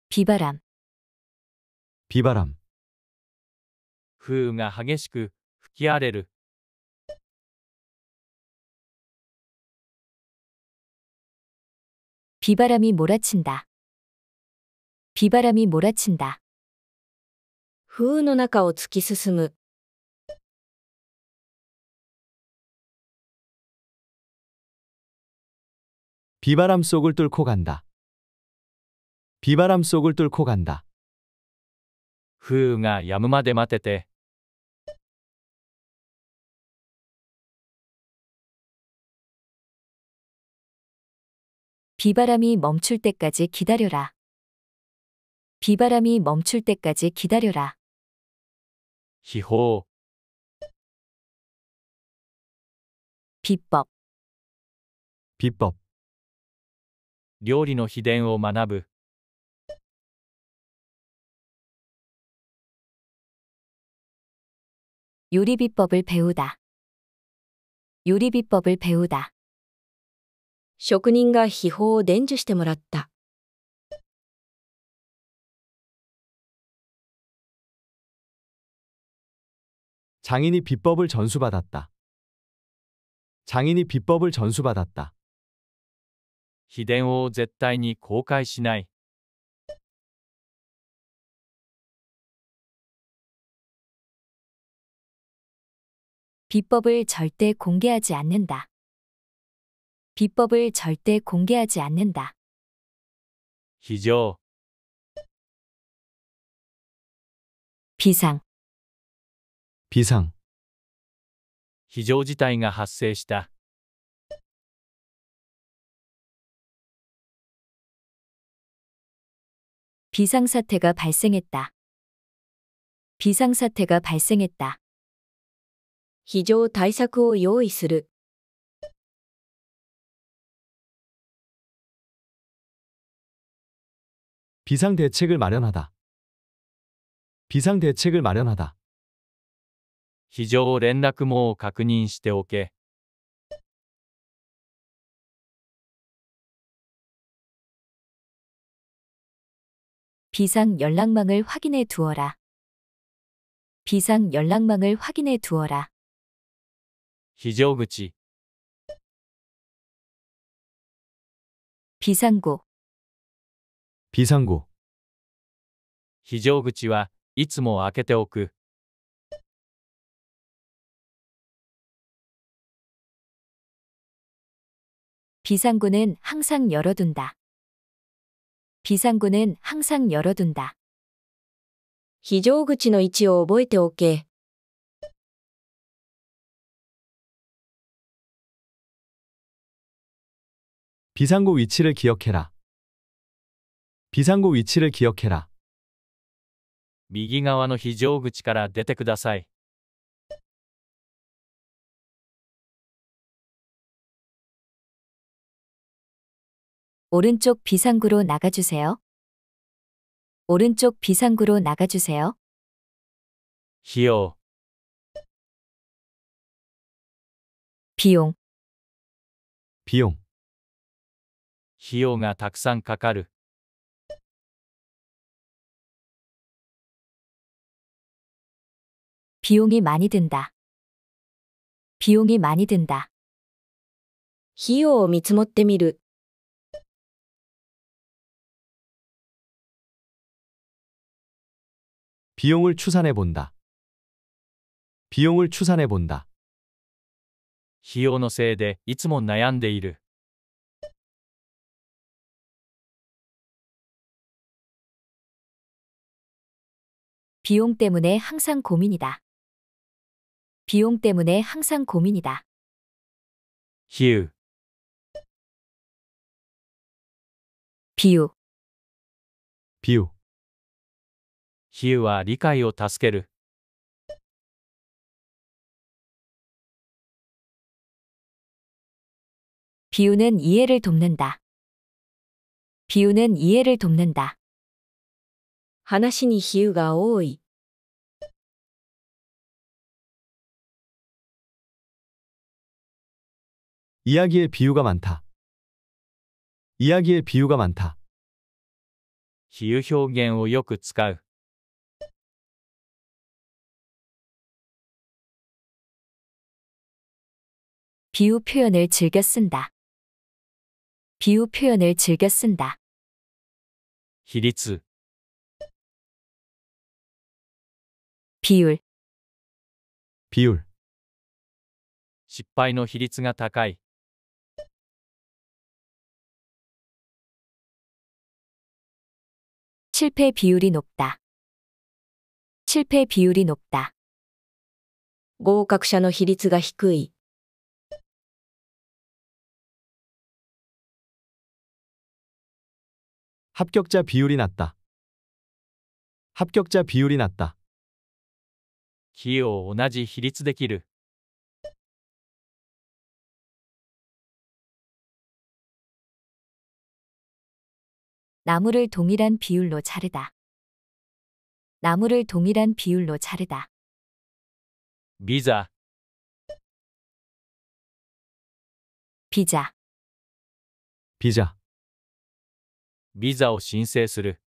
비바람. 비바람. 風雨が激しく吹き荒れる。 비바람이 몰아친다. 비바람이 몰아친다. 風雨の中を突き進む。 비바람 속을 뚫고 간다. 비바람 속을 뚫고 간다. 風雨が止むまで待てて。 비바람이 멈출 때까지 기다려라. 비바람이 멈출 때까지 기다려라. 秘宝、 비법. 비법. 料理の秘伝を学ぶ。 요리 비법을 배우다. 요리 비법을 배우다. 職人が秘宝を伝授してもらった。 장인이 비법을 전수받았다. 장인이 비법을 전수받았다. 秘伝を絶対に公開しない。 비법을 절대 공개하지 않는다. 비법을 절대 공개하지 않는다. 非常、 비상. 비상. 非常事態が発生した。 비상사태가 발생했다. 비상사태가 발생했다. 非常対策を用意する。비상대책을 마련하다. 비상대책을 마련하다. 非常連絡網を確認しておけ。 비상 연락망을 확인해 두어라. 비상 연락망을 확인해 두어라. 非常口。 비상구, 비상구. 非常口はいつも開けておく。 비상구는 항상 열어둔다. 비상구는 항상 열어둔다. 非常口の位置を覚えておけ。 비상구 위치를 기억해라. 비상구 위치를 기억해라. 右側の非常口から出てください。 오른쪽 비상구로 나가주세요. 오른쪽 비상구로 나가주세요. 費用。 비용, 비용. 費用がたくさんかかる。 비용이 많이 든다. 비용이 많이 든다. 費用を見積もってみる。 비용을 추산해 본다. 비용을 추산해 본다. 費用のせいでいつも悩んでいる。 비용 때문에 항상 고민이다. 비용 때문에 항상 고민이다. 比喩。 비유, 비유. 比喩は理解を助ける。 비유는 이해를 돕는다. 비유는 이해를 돕는다. 話に比喩が多い。 이야기에 비유가 많다. 이야기에 비유가 많다. 比喩表現をよく使う。 비유 표현을 즐겨 쓴다. 비유 표현을 즐겨 쓴다. 比率。 비율, 비율. 失敗の比率が高い。 실패 비율이 높다. 실패 비율이 높다. 合格者の比率が低い。 합격자 비율이 낮다. 합격자 비율이 낮다. 費用を同じ比率できる。 나무를 동일한 비율로 자르다. 나무를 동일한 비율로 자르다. ビザ。 비자, 비자. ビザを申請する。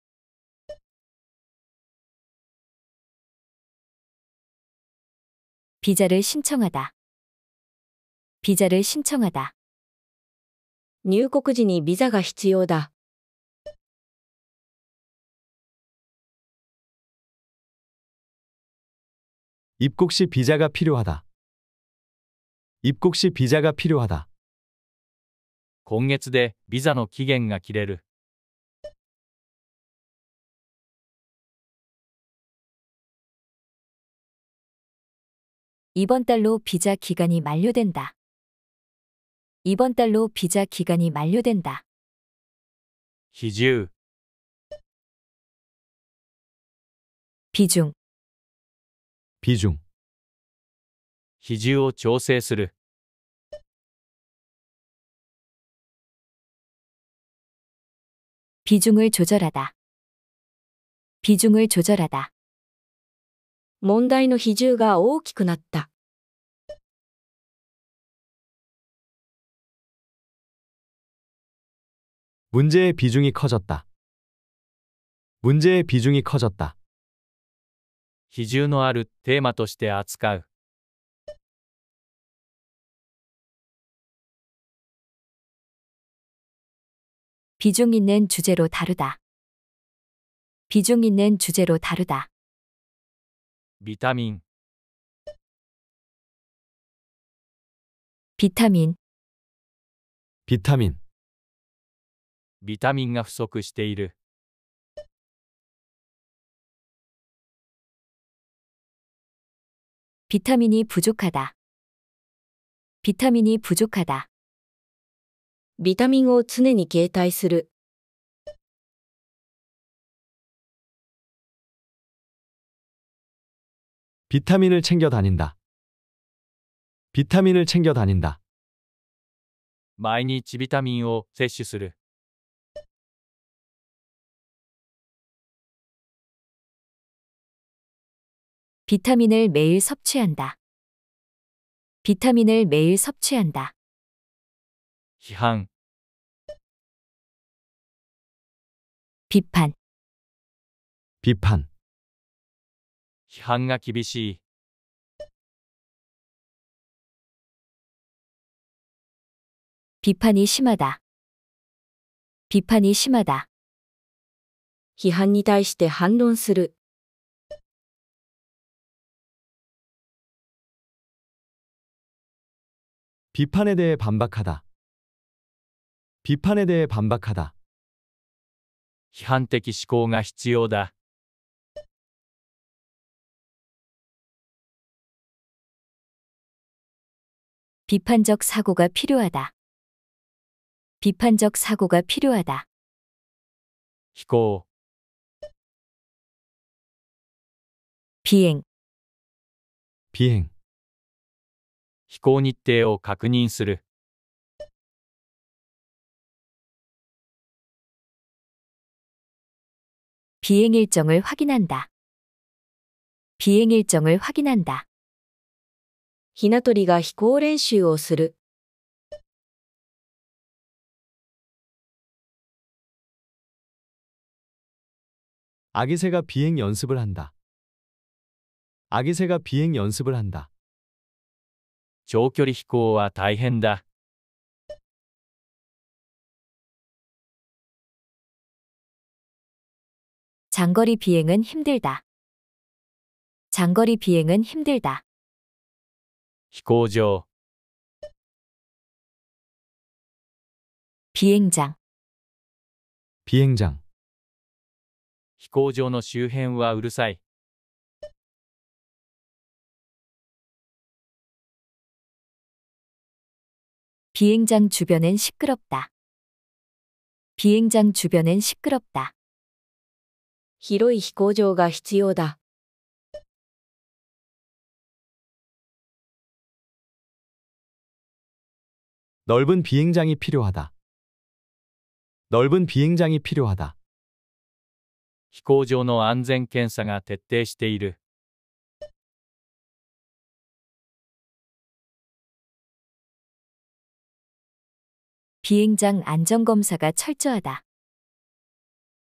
비자를 신청하다. 비자를 신청하다. 入国時にビザが必要だ。 입국 시 비자가 필요하다. 입국 시 비자가 필요하다. 今月でビザの期限が切れる。 이번 달로 비자 기간이 만료된다. 이번 달로 비자 기간이 만료된다. 比重。 비중, 비중. 比重を調整する。 비중을 조절하다. 비중을 조절하다. 問題の比重が大きくなった。 문제의 비중이 커졌다. 문제의 비중이 커졌다. 比重のあるテーマとして扱う。 비중 있는 주제로 다루다. 비중 있는 주제로 다루다. ビタミン、 비타민, 비타민, ビタミンが不足している。 비타민이 부족하다. 비타민이 부족하다. ビタミンを常に携帯する。 비타민을 챙겨 다닌다. 비타민을 챙겨 다닌다. 毎日ビタミンを摂取する。 비타민을 매일 섭취한다. 비타민을 매일 섭취한다. 批判、 비판, 비판, 批判が厳しい。 비판이 심하다. 비판이 심하다. 批判に対して反論する。 비판에 대해 반박하다. 비판에 대해 반박하다. 批判的思考が必要だ。 비판적 사고가 필요하다. 비판적 사고가 필요하다. 飛行、 비행, 비행, 飛行日程を確認する。 비행 일정을 확인한다. 비행 일정을 확인한다. ひな鳥が飛行練習をする。 아기새가 비행 연습을 한다. 아기새가 비행 연습을 한다. 長距離飛行は大変だ。 장거리 비행은 힘들다. 장거리 비행은 힘들다. 飛行場、 비행장, 비행장, 飛行場の周辺はうるさい。 비행장 주변은 시끄럽다. 비행장 주변은 시끄럽다. 広い飛行場が必要だ。 넓은 비행장이 필요하다. 넓은 비행장이 필요하다. 飛行場の安全検査が徹底している。 비행장 안전검사가 철저하다.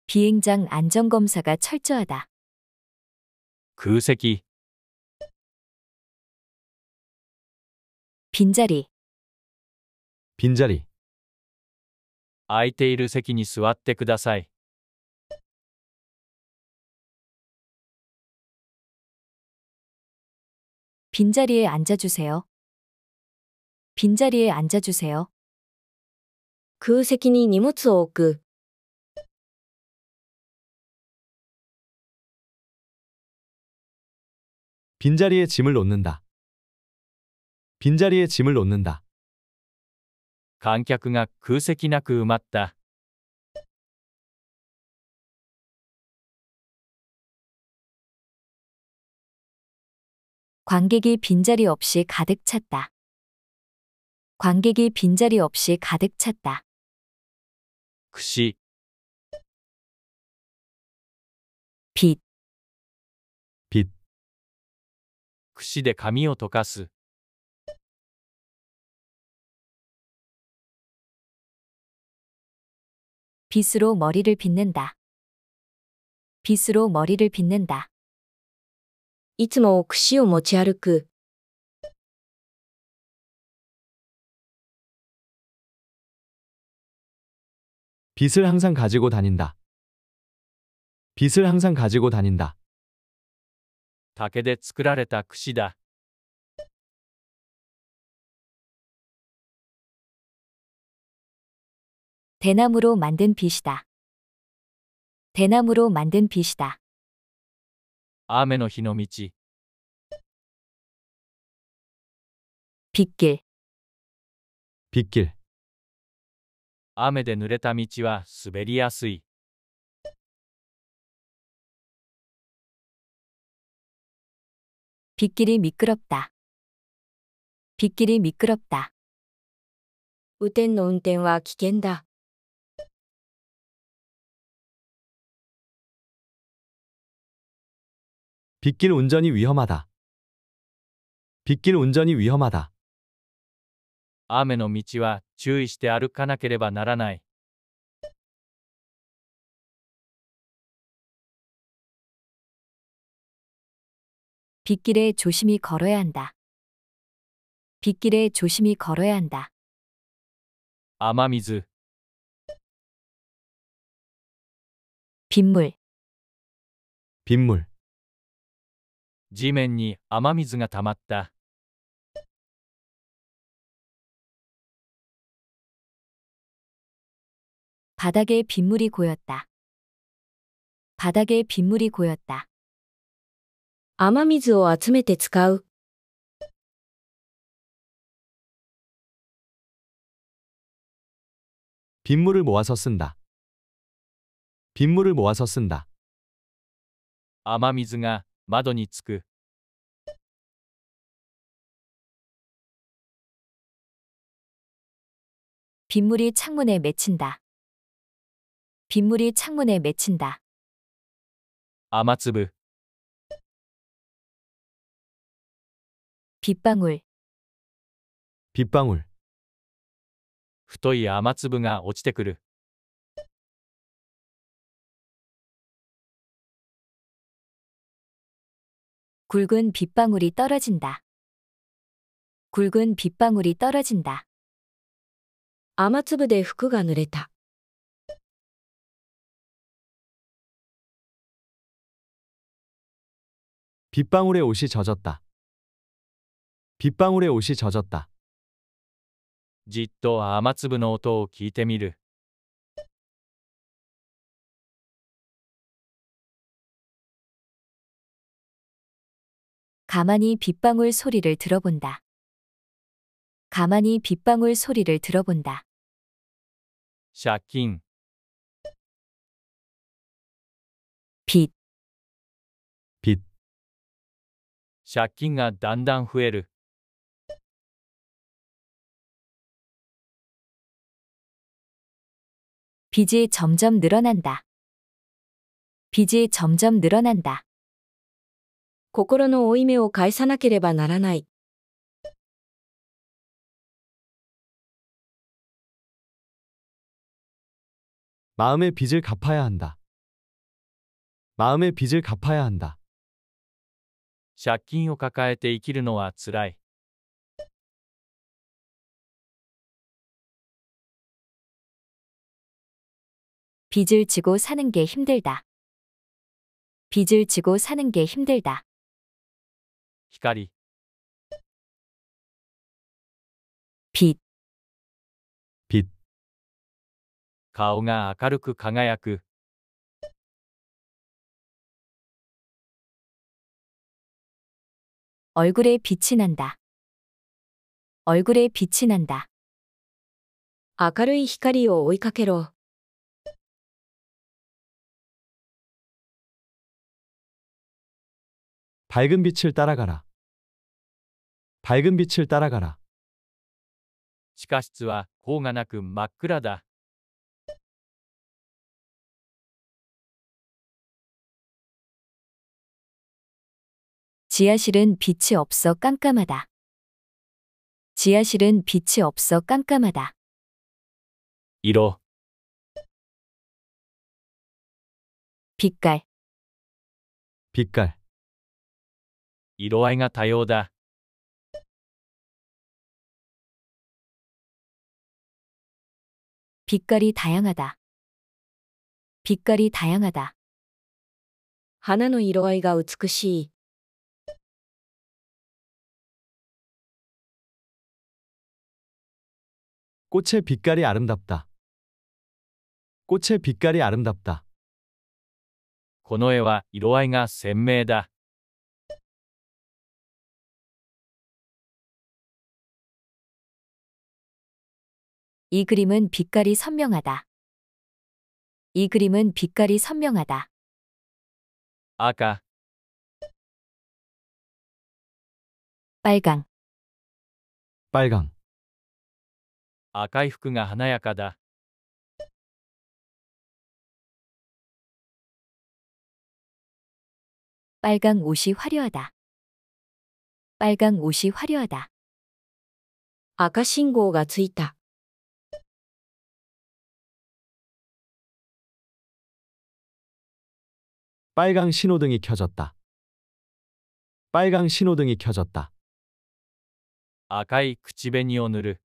비행장 안전검사가 철저하다. 空席、 빈자리, 빈자리, 空いている席に座ってください。 빈자리에 앉아주세요. 빈자리에 앉아주세요. 空席に荷物を置く。 빈자리에 짐을 놓는다. 빈자리에 짐을 놓는다. 観客が空席なく埋まった。 관객이 빈자리 없이 가득 찼다. 관객이 빈자리 없이 가득 찼다. 櫛、 빛, 빛, 櫛で髪を溶かす。 빛으로 머리를 빗는다. 빛으로 머리를 빗는다. いつも櫛を持ち歩く。 빛을 항상 가지고 다닌다. 빛을 항상 가지고 다닌다. 竹で作られた櫛だ。 대나무로 만든 빛이다. 대나무로 만든 빛이다. 雨の日の道、 빗길, 빗길, 雨で濡れた道は滑りやすい。 빗길이 미끄럽다. 빗길이 미끄럽다. 雨天の運転は危険だ。 빗길 운전이 위험하다. 빗길 운전이 위험하다. 雨の道は注意して歩かなければならない。 빗길에 조심히 걸어야 한다. 빗길에 조심히 걸어야 한다. 雨水、 빗물, 빗물, 地面に雨水が溜まった。 바닥에 빗물이 고였다. 바닥에 빗물이 고였다. 雨水を集めて使う。 빗물을 모아서 쓴다. 빗물을 모아서 쓴다. 雨水が窓につく。 빗물이 창문에 맺힌다. 빗물이 창문에 맺힌다. 雨粒、 빗방울, 빗방울, 太い雨粒が落ちてくる。 굵은 빗방울이 떨어진다. 굵은 빗방울이 떨어진다. 雨粒で服が濡れた。 빗방울에 옷이 젖었다. 빗방울에 옷이 젖었다. じっと雨粒の音を聞いてみる。 가만히 빗방울 소리를 들어본다. 가만히 빗방울 소리를 들어본다. 借金、 빚, 빗, 借金がだんだん増える。 빚이 점점 늘어난다. 빚이 점점 늘어난다. 心の負い目を返さなければならない。 마음의 빚을 갚아야 한다. 마음의 빚을 갚아야 한다. 借金を抱えて生きるのはつらい。 빚을 지고 사는 게 힘들다. 빚을 지고 사는 게 힘들다. 光、 빛, 빛, 顔が明るく輝く。 얼굴에 빛이 난다. 얼굴에 빛이 난다. 明るい光を追いかけろ。 밝은 빛을 따라가라. 밝은 빛을 따라가라. 地下室は光がなく真っ暗だ。 지하실은 빛이 없어 깜깜하다. 지하실은 빛이 없어 깜깜하다. 色、 빛깔, 빛깔, 色合いが多様だ。 빛깔이 다양하다. 빛깔이 다양하다. 花の色合いが美しい。 꽃의 빛깔이 아름답다. 꽃의 빛깔이 아름답다. この絵は色合いが鮮明だ。 이 그림은 빛깔이 선명하다. 이 그림은 빛깔이 선명하다. 赤、 빨강, 빨강, 赤い服が華やかだ。 빨강 옷이 화려하다. 빨강 옷이 화려하다. 赤信号がついた。 빨강 신호등이 켜졌다. 빨강 신호등이 켜졌다. 赤い口紅を塗る。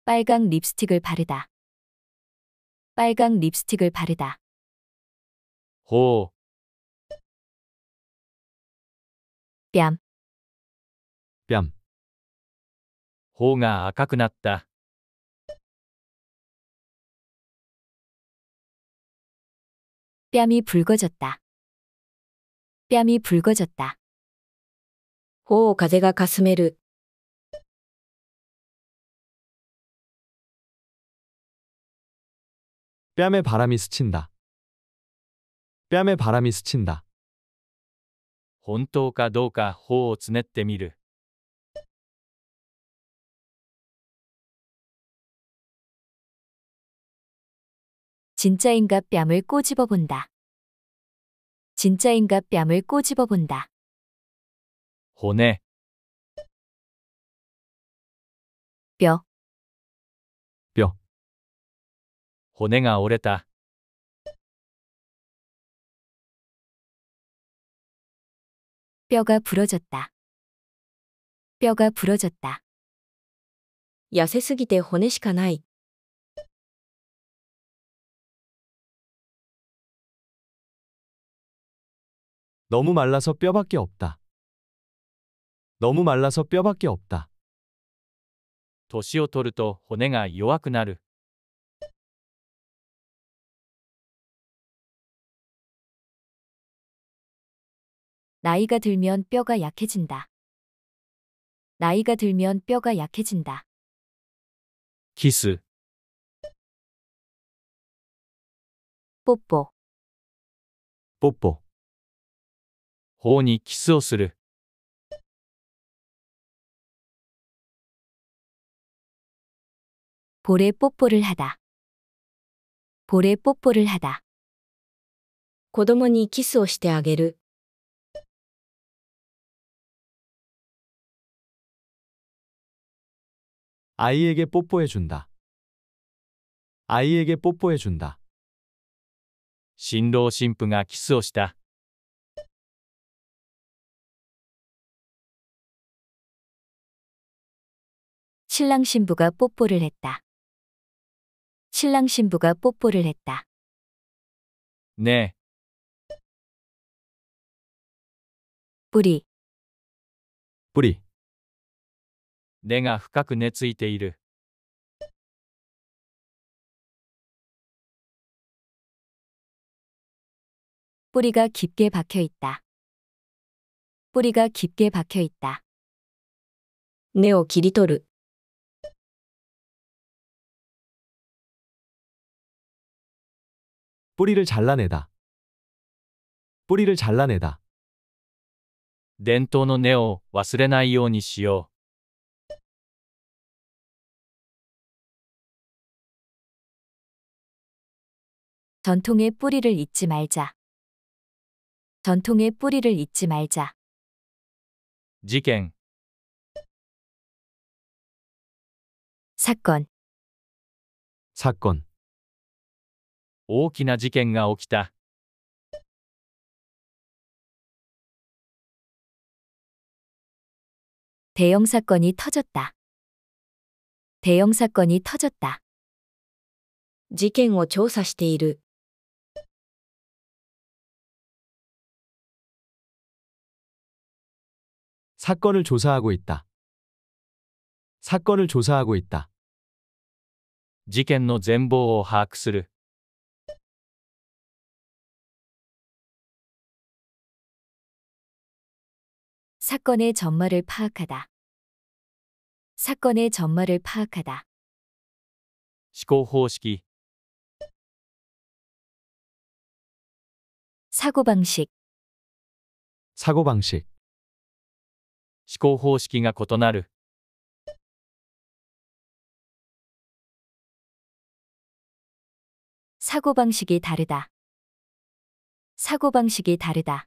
빨강 립스틱을 바르다. 빨강 립스틱을 바르다. 頬、 뺨, 뺨, 頬が赤くなった。 뺨이 붉어졌다. 뺨이 붉어졌다. 頬を風がかすめる。 뺨에 바람이 스친다. 뺨에 바람이 스친다. 本当かどうか頬をつねってみる。 진짜인가 뺨을 꼬집어 본다. 진짜인가 뺨을 꼬집어 본다. 骨、 뼈, 뼈, 骨が折れた。 뼈가 부러졌다. 뼈가 부러졌다. 痩せすぎて骨しかない。 너무 말라서 뼈밖에 없다. 너무 말라서 뼈밖에 없다. 年を取ると骨が弱くなる。 나이가 들면 뼈가 약해진다. 나이가 들면 뼈가 약해진다. キス、 뽀뽀, 뽀뽀, 頬にキスをする。 볼에 뽀뽀를 하다. 볼에 뽀뽀를 하다. 子供にキスをしてあげる。 아이에게 뽀뽀해준다. 아이에게 뽀뽀해준다. 新郎新婦がキスをした。 신랑 신부가 뽀뽀를 했다. 신랑 신부가 뽀뽀를 했다. ねえ、 뿌리, 뿌리, 根が深く根付いている。 뿌리가 깊게 박혀 있다. 뿌리가 깊게 박혀 있다. 根を切り取る。 뿌리를 잘라내다. 뿌리를 잘라내다. 伝統の根を忘れないようにしよ 전통의 뿌리를 잊지 말자. 전통의 뿌리를 잊지 말자. う。事件、 사건, 사건, 大きな事件が起きた。 대형 사건이 터졌다. 대형 사건이 터졌다. 事件を調査している。 사건을 조사하고 있다. 사건을 조사하고 있다. 事件の全貌を把握する。 사건의 전말을 파악하다. 사건의 전말을 파악하다. 思考方式、 사고방식, 사고방식, 思考方式が異なる。 사고방식이 다르다. 사고방식이 다르다.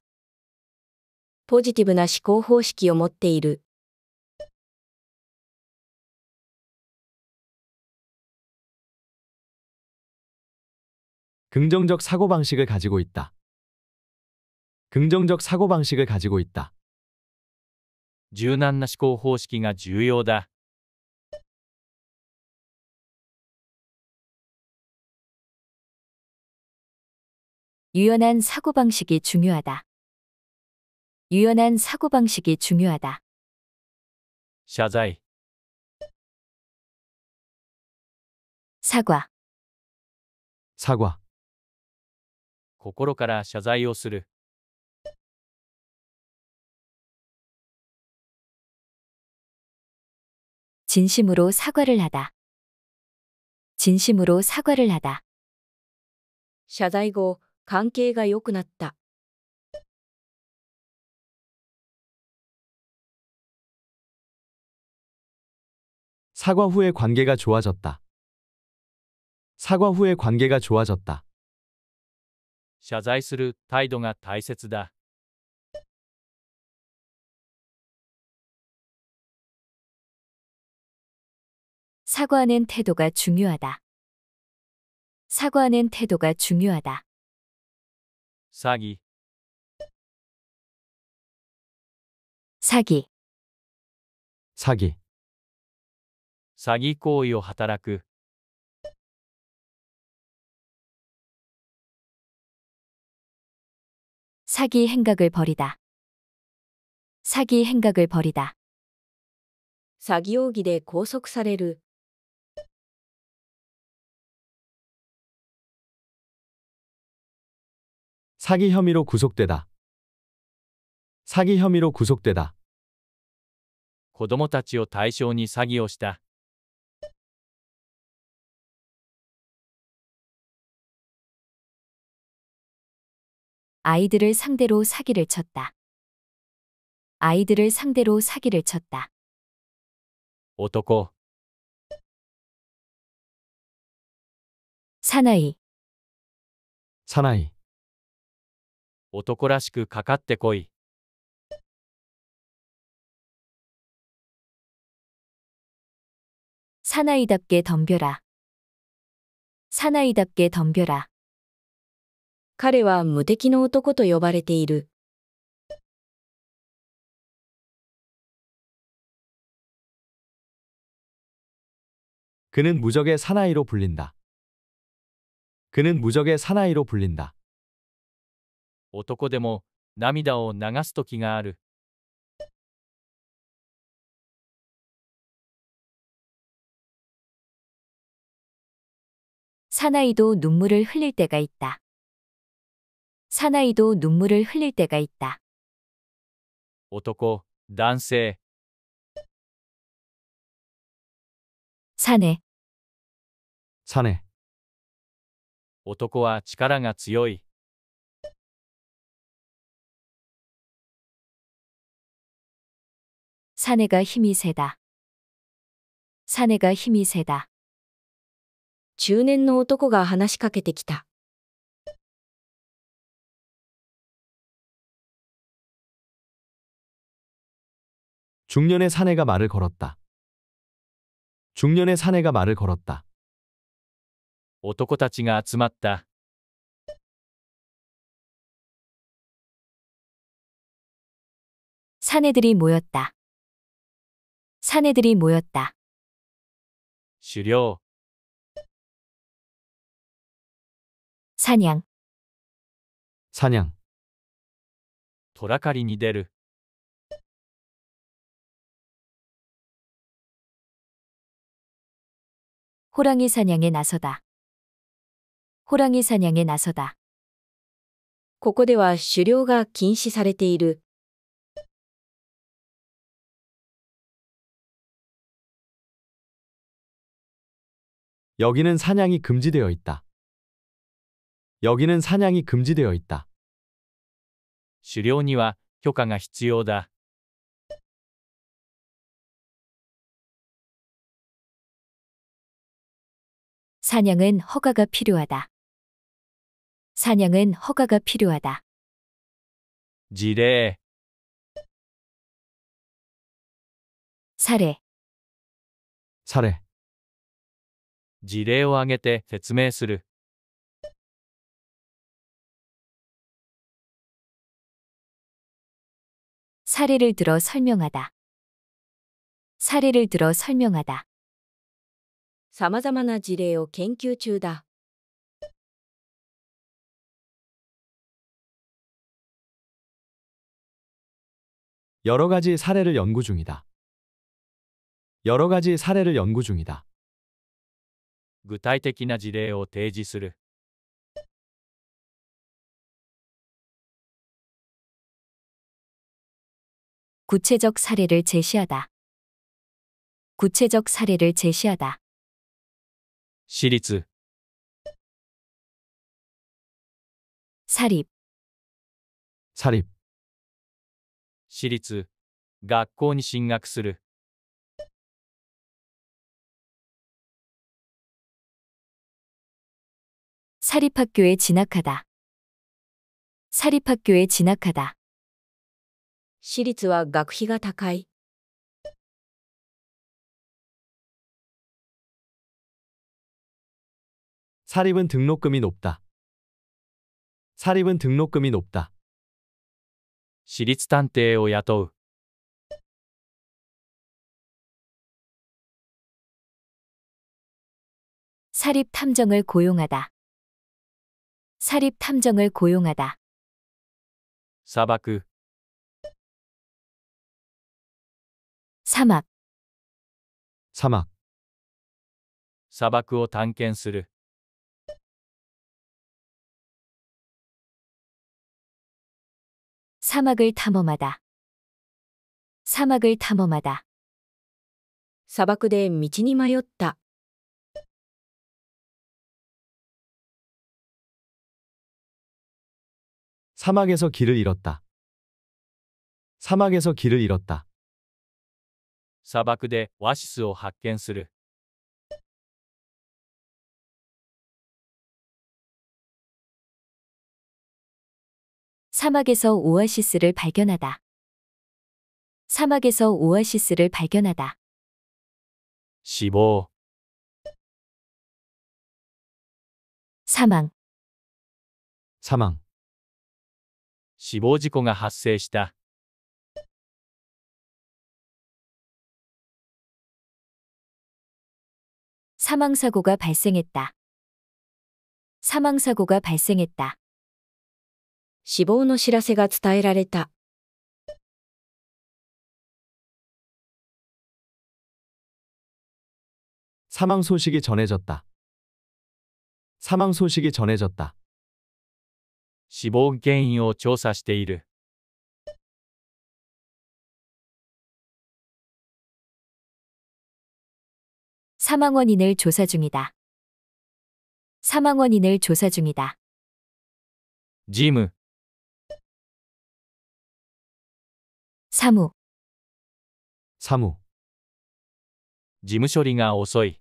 ポジティブな思考方式を持っている。 긍정적 사고방식을 가지고 있다. 긍정적 사고방식을 가지고 있다. 柔軟な思考方式が重要だ。 유연한 사고방식이 중요하다. 유연한 사고방식이 중요하다. 謝罪、 사과, 사과, 心から謝罪をする。 진심으로 사과를 하다. 진심으로 사과를 하다. 謝罪後、関係が良くなった。 사과 후에 관계가 좋아졌다. 사과 후에 관계가 좋아졌다. 謝罪する態度が大切だ。 사과하는 태도가 중요하다. 사과하는 태도가 중요하다. 詐欺、 사기, 사기, 詐欺行為を働く。 사기 행각을 벌이다. 사기 행각을 벌이다. 詐欺容疑で拘束される。 사기 혐의로 구속되다. 사기 혐의로 구속되다. 子供たちを対象に詐欺をした。 아이들을 상대로 사기를 쳤다. 아이들을 상대로 사기를 쳤다. 男、 사나이, 사나이, 男らしくかかってこい。 사나이답게 덤벼라. 사나이답게 덤벼라. 彼は無敵の男と呼ばれている。 그는 무적의 사나이로 불린다. 그는 무적의 사나이로 불린다. 男でも涙を流す時がある。 사나이도 눈물을 흘릴 때가 있다. 사나이도 눈물을 흘릴 때가 있다. 男、男性、 사내, 사내, 男は力が強い。 사내가 힘이 세다. 사내가 힘이 세다. 中年の男が話しかけてきた。 중년의 사내가 말을 걸었다. 중년의 사내가 말을 걸었다. 男たちが集まった。 사내들이 모였다. 사내들이 모였다. 狩猟、 사냥, 사냥, 虎狩りに出る。 호랑이 사냥에 나서다. 호랑이 사냥에 나서다. ここでは狩猟が禁止されている。 여기는 사냥이 금지되어 있다. 여기는 사냥이 금지되어 있다. 狩猟には許可が必要だ。 사냥은 허가가 필요하다. 사냥은 허가가 필요하다. 事例、 사례, 사례, 事例を挙げて説明する。 사례를 들어 설명하다. 사례를 들어 설명하다. 様々な事例を研究中だ。 여러 가지 사례를 연구 중이다. 여러 가지 사례를 연구 중이다. 具体的な事例を提示する。 구체적 사례를 제시하다. 구체적 사례를 제시하다. 私立、 사립, 사립, 私立、学校に進学する。 사립학교에 진학하다. 사립학교에 진학하다. 私立は学費が高い。 사립은 등록금이 높다. 사립은 등록금이 높다. 私立探偵を雇う。 사립 탐정을 고용하다. 사립 탐정을 고용하다. 砂漠、 사막, 사막, 砂漠を探検する。 사막을 탐험하다. 사막을 탐험하다. 砂漠で道に迷った。 사막에서 길을 잃었다. 사막에서 길을 잃었다. 砂漠でオアシスを発見する。 사막에서 오아시스를 발견하다. 사막에서 오아시스를 발견하다. 死亡、 사망, 사망, 死亡事故が発生した。 사망사고가 발생했다. 사망사고가 발생했다. 死亡の知らせが伝えられた。 사망 소식이 전해졌다. 사망 소식이 전해졌다. 死亡原因を調査している。 사망 원인을 조사 중이다. 사망 원인을 조사 중이다. 事務、 사무, 사무, 事務処理が遅い。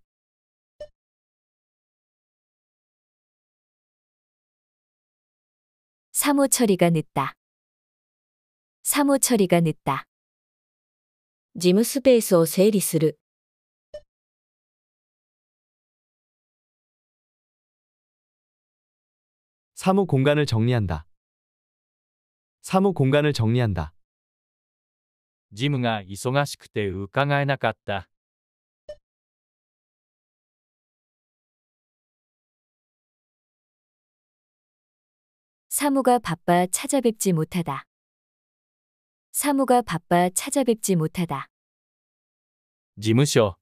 사무 처리가 늦다. 사무 처리가 늦다. 事務スペースを整理する。 사무 공간을 정리한다. 사무 공간을 정리한다. 事務が忙しくて伺えなかった。 사무가 바빠 찾아뵙지 못하다. 사무가 바빠 찾아뵙지 못하다. 事務所、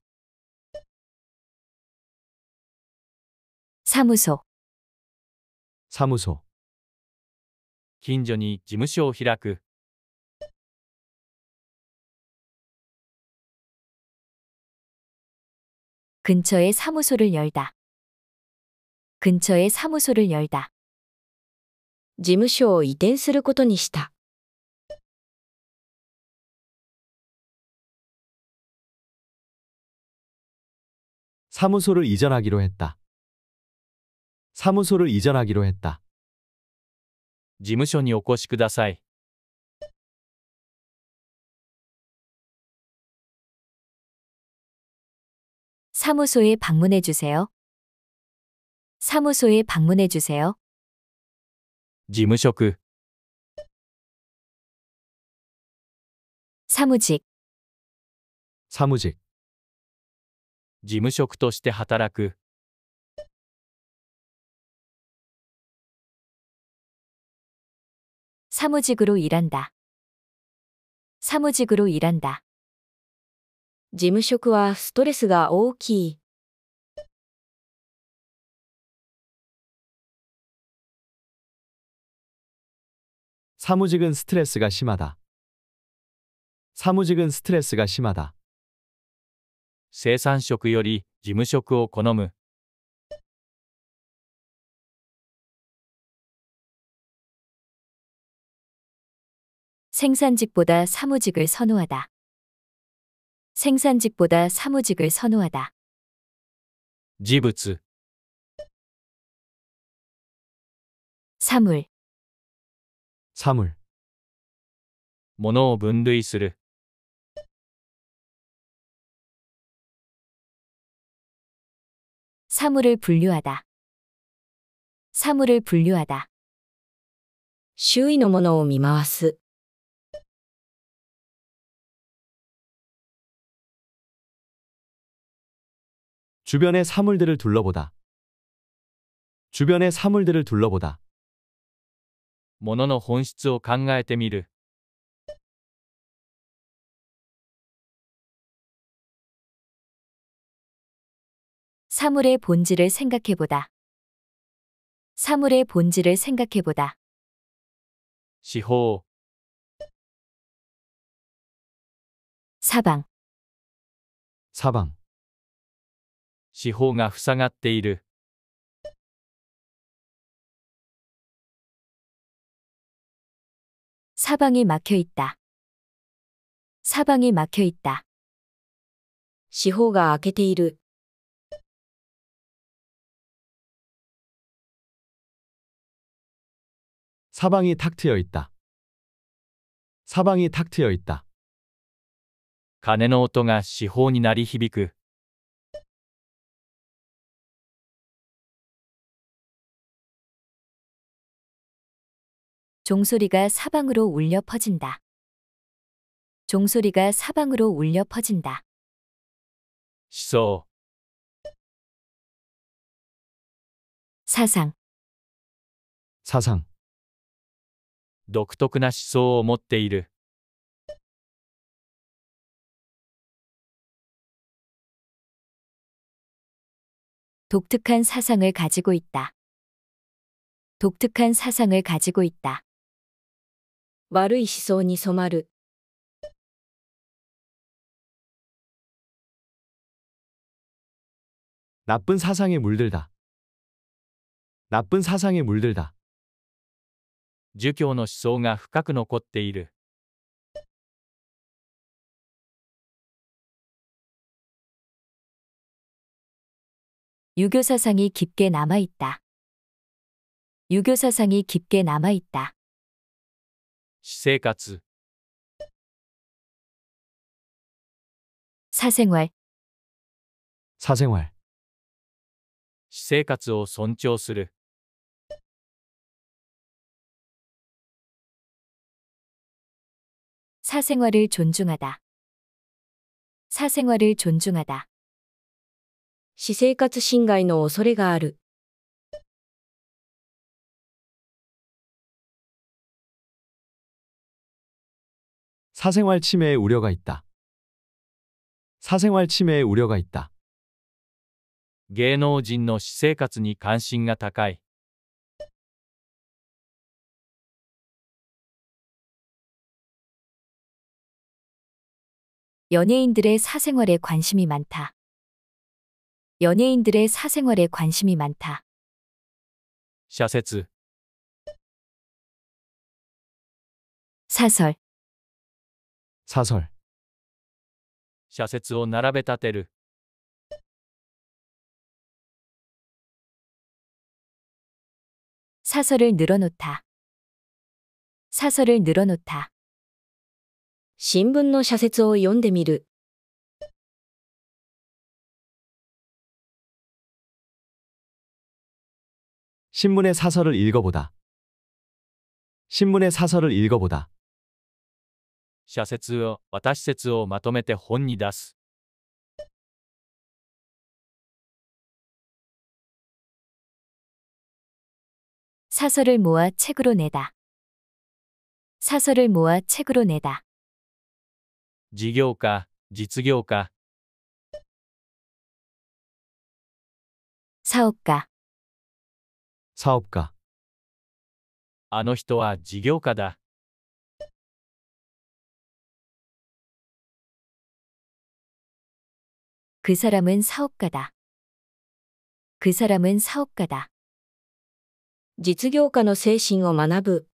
사무소, 사무소, 近所に事務所を開く。 근처에 사무소를 열다. 근처에 사무소를 열다. 事務所を移転することにした。 사무소를 이전하기로 했다. 사무소를 이전하기로 했다. 事務所にお越しください。 사무소에 방문해 주세요. 사무소에 방문해 주세요. 事務職、 사무직, 사무직, 事務職として働く。 사무직으로 일한다. 사무직으로 일한다. 事務職はストレスが大きい。 사무직은 스트레스가 심하다. 사무직은 스트레스가 심하다. 生産職より事務職を好む。 생산직보다 사무직을 선호하다. 생산직보다 사무직을 선호하다. 事物、 사물, 사물, 物を分類する。 사물을 분류하다. 사물을 분류하다. 周囲のものを見回す。 주변의 사물들을 둘러보다. 주변의 사물들을 둘러보다. 物の本質を考えてみる。 사물의 본질을 생각해보다. 사물의 본질을 생각해보다. 司法、 사방, 사방, 司法が塞がっている。 사방이 막혀 있다. 사방이 막혀 있다. 四方が開けている。 사방이 탁 트여 있다. 사방이 탁 트여 있다. 鐘の音が司法に鳴り響く。 종소리가 사방으로 울려 퍼진다. 종소리가 사방으로 울려 퍼진다. 思想、 사상, 사상, 独特な思想を持っている。 독특한 사상을 가지고 있다. 독특한 사상을 가지고 있다. 悪い思想に染まる。 나쁜 사상에 물들다. 나쁜 사상에 물들다. 儒教の思想が深く残っている。 유교 사상이 깊게 남아있다. 유교 사상이 깊게 남아있다. 私生活、 사생활, 사생활, 私生活を尊重する、 사생활을 존중하다. 사생활을 존중하다. 私生活侵害の恐れがある。 사생활 침해의 우려가 있다. 사생활 침해의 우려가 있다. 芸能人の私生活に関心が高い、 연예인들의 사생활에 관심이 많다. 연예인들의 사생활에 관심이 많다. 社説、 사설, 사설, 社説を並べ立てる、 사설을 늘어놓다. 사설을 늘어놓다. 新聞の社説を読んでみる。 신문의 사설을 읽어보다. 신문의 사설을 읽어보다. 社説を、私説をまとめて本に出す、 사설을 모아 책으로 내다. 사설을 모아 책으로 내다. 事業家、実業家、 사업가, 사업가, あの人は事業家だ、 그 사람은 사업가다. 그 사람은 사업가다. 実業家の精神を学ぶ。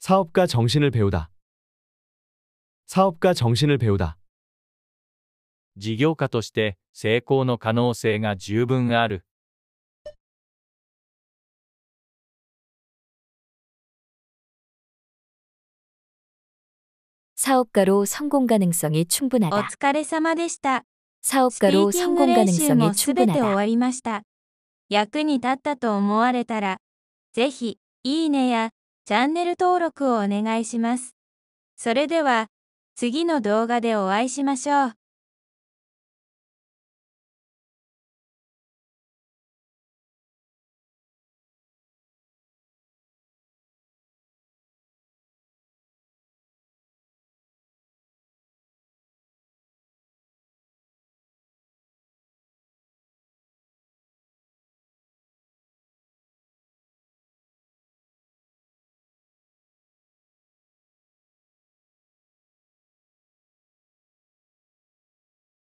사업가 정신을 배우다. 사업가 정신을 배우다. 事業家として成功の可能性が十分ある、 사업가로 성공 가능성이 お 충분하다. 疲れ様でした。スピ 사업가로 ーキン 성공 グ練習 가능성이 もすべて終 충분하다. わりました。役に立ったと思われたら、ぜひ、いいねやチャンネル登録をお願いします。それでは、次の動画でお会いしましょう。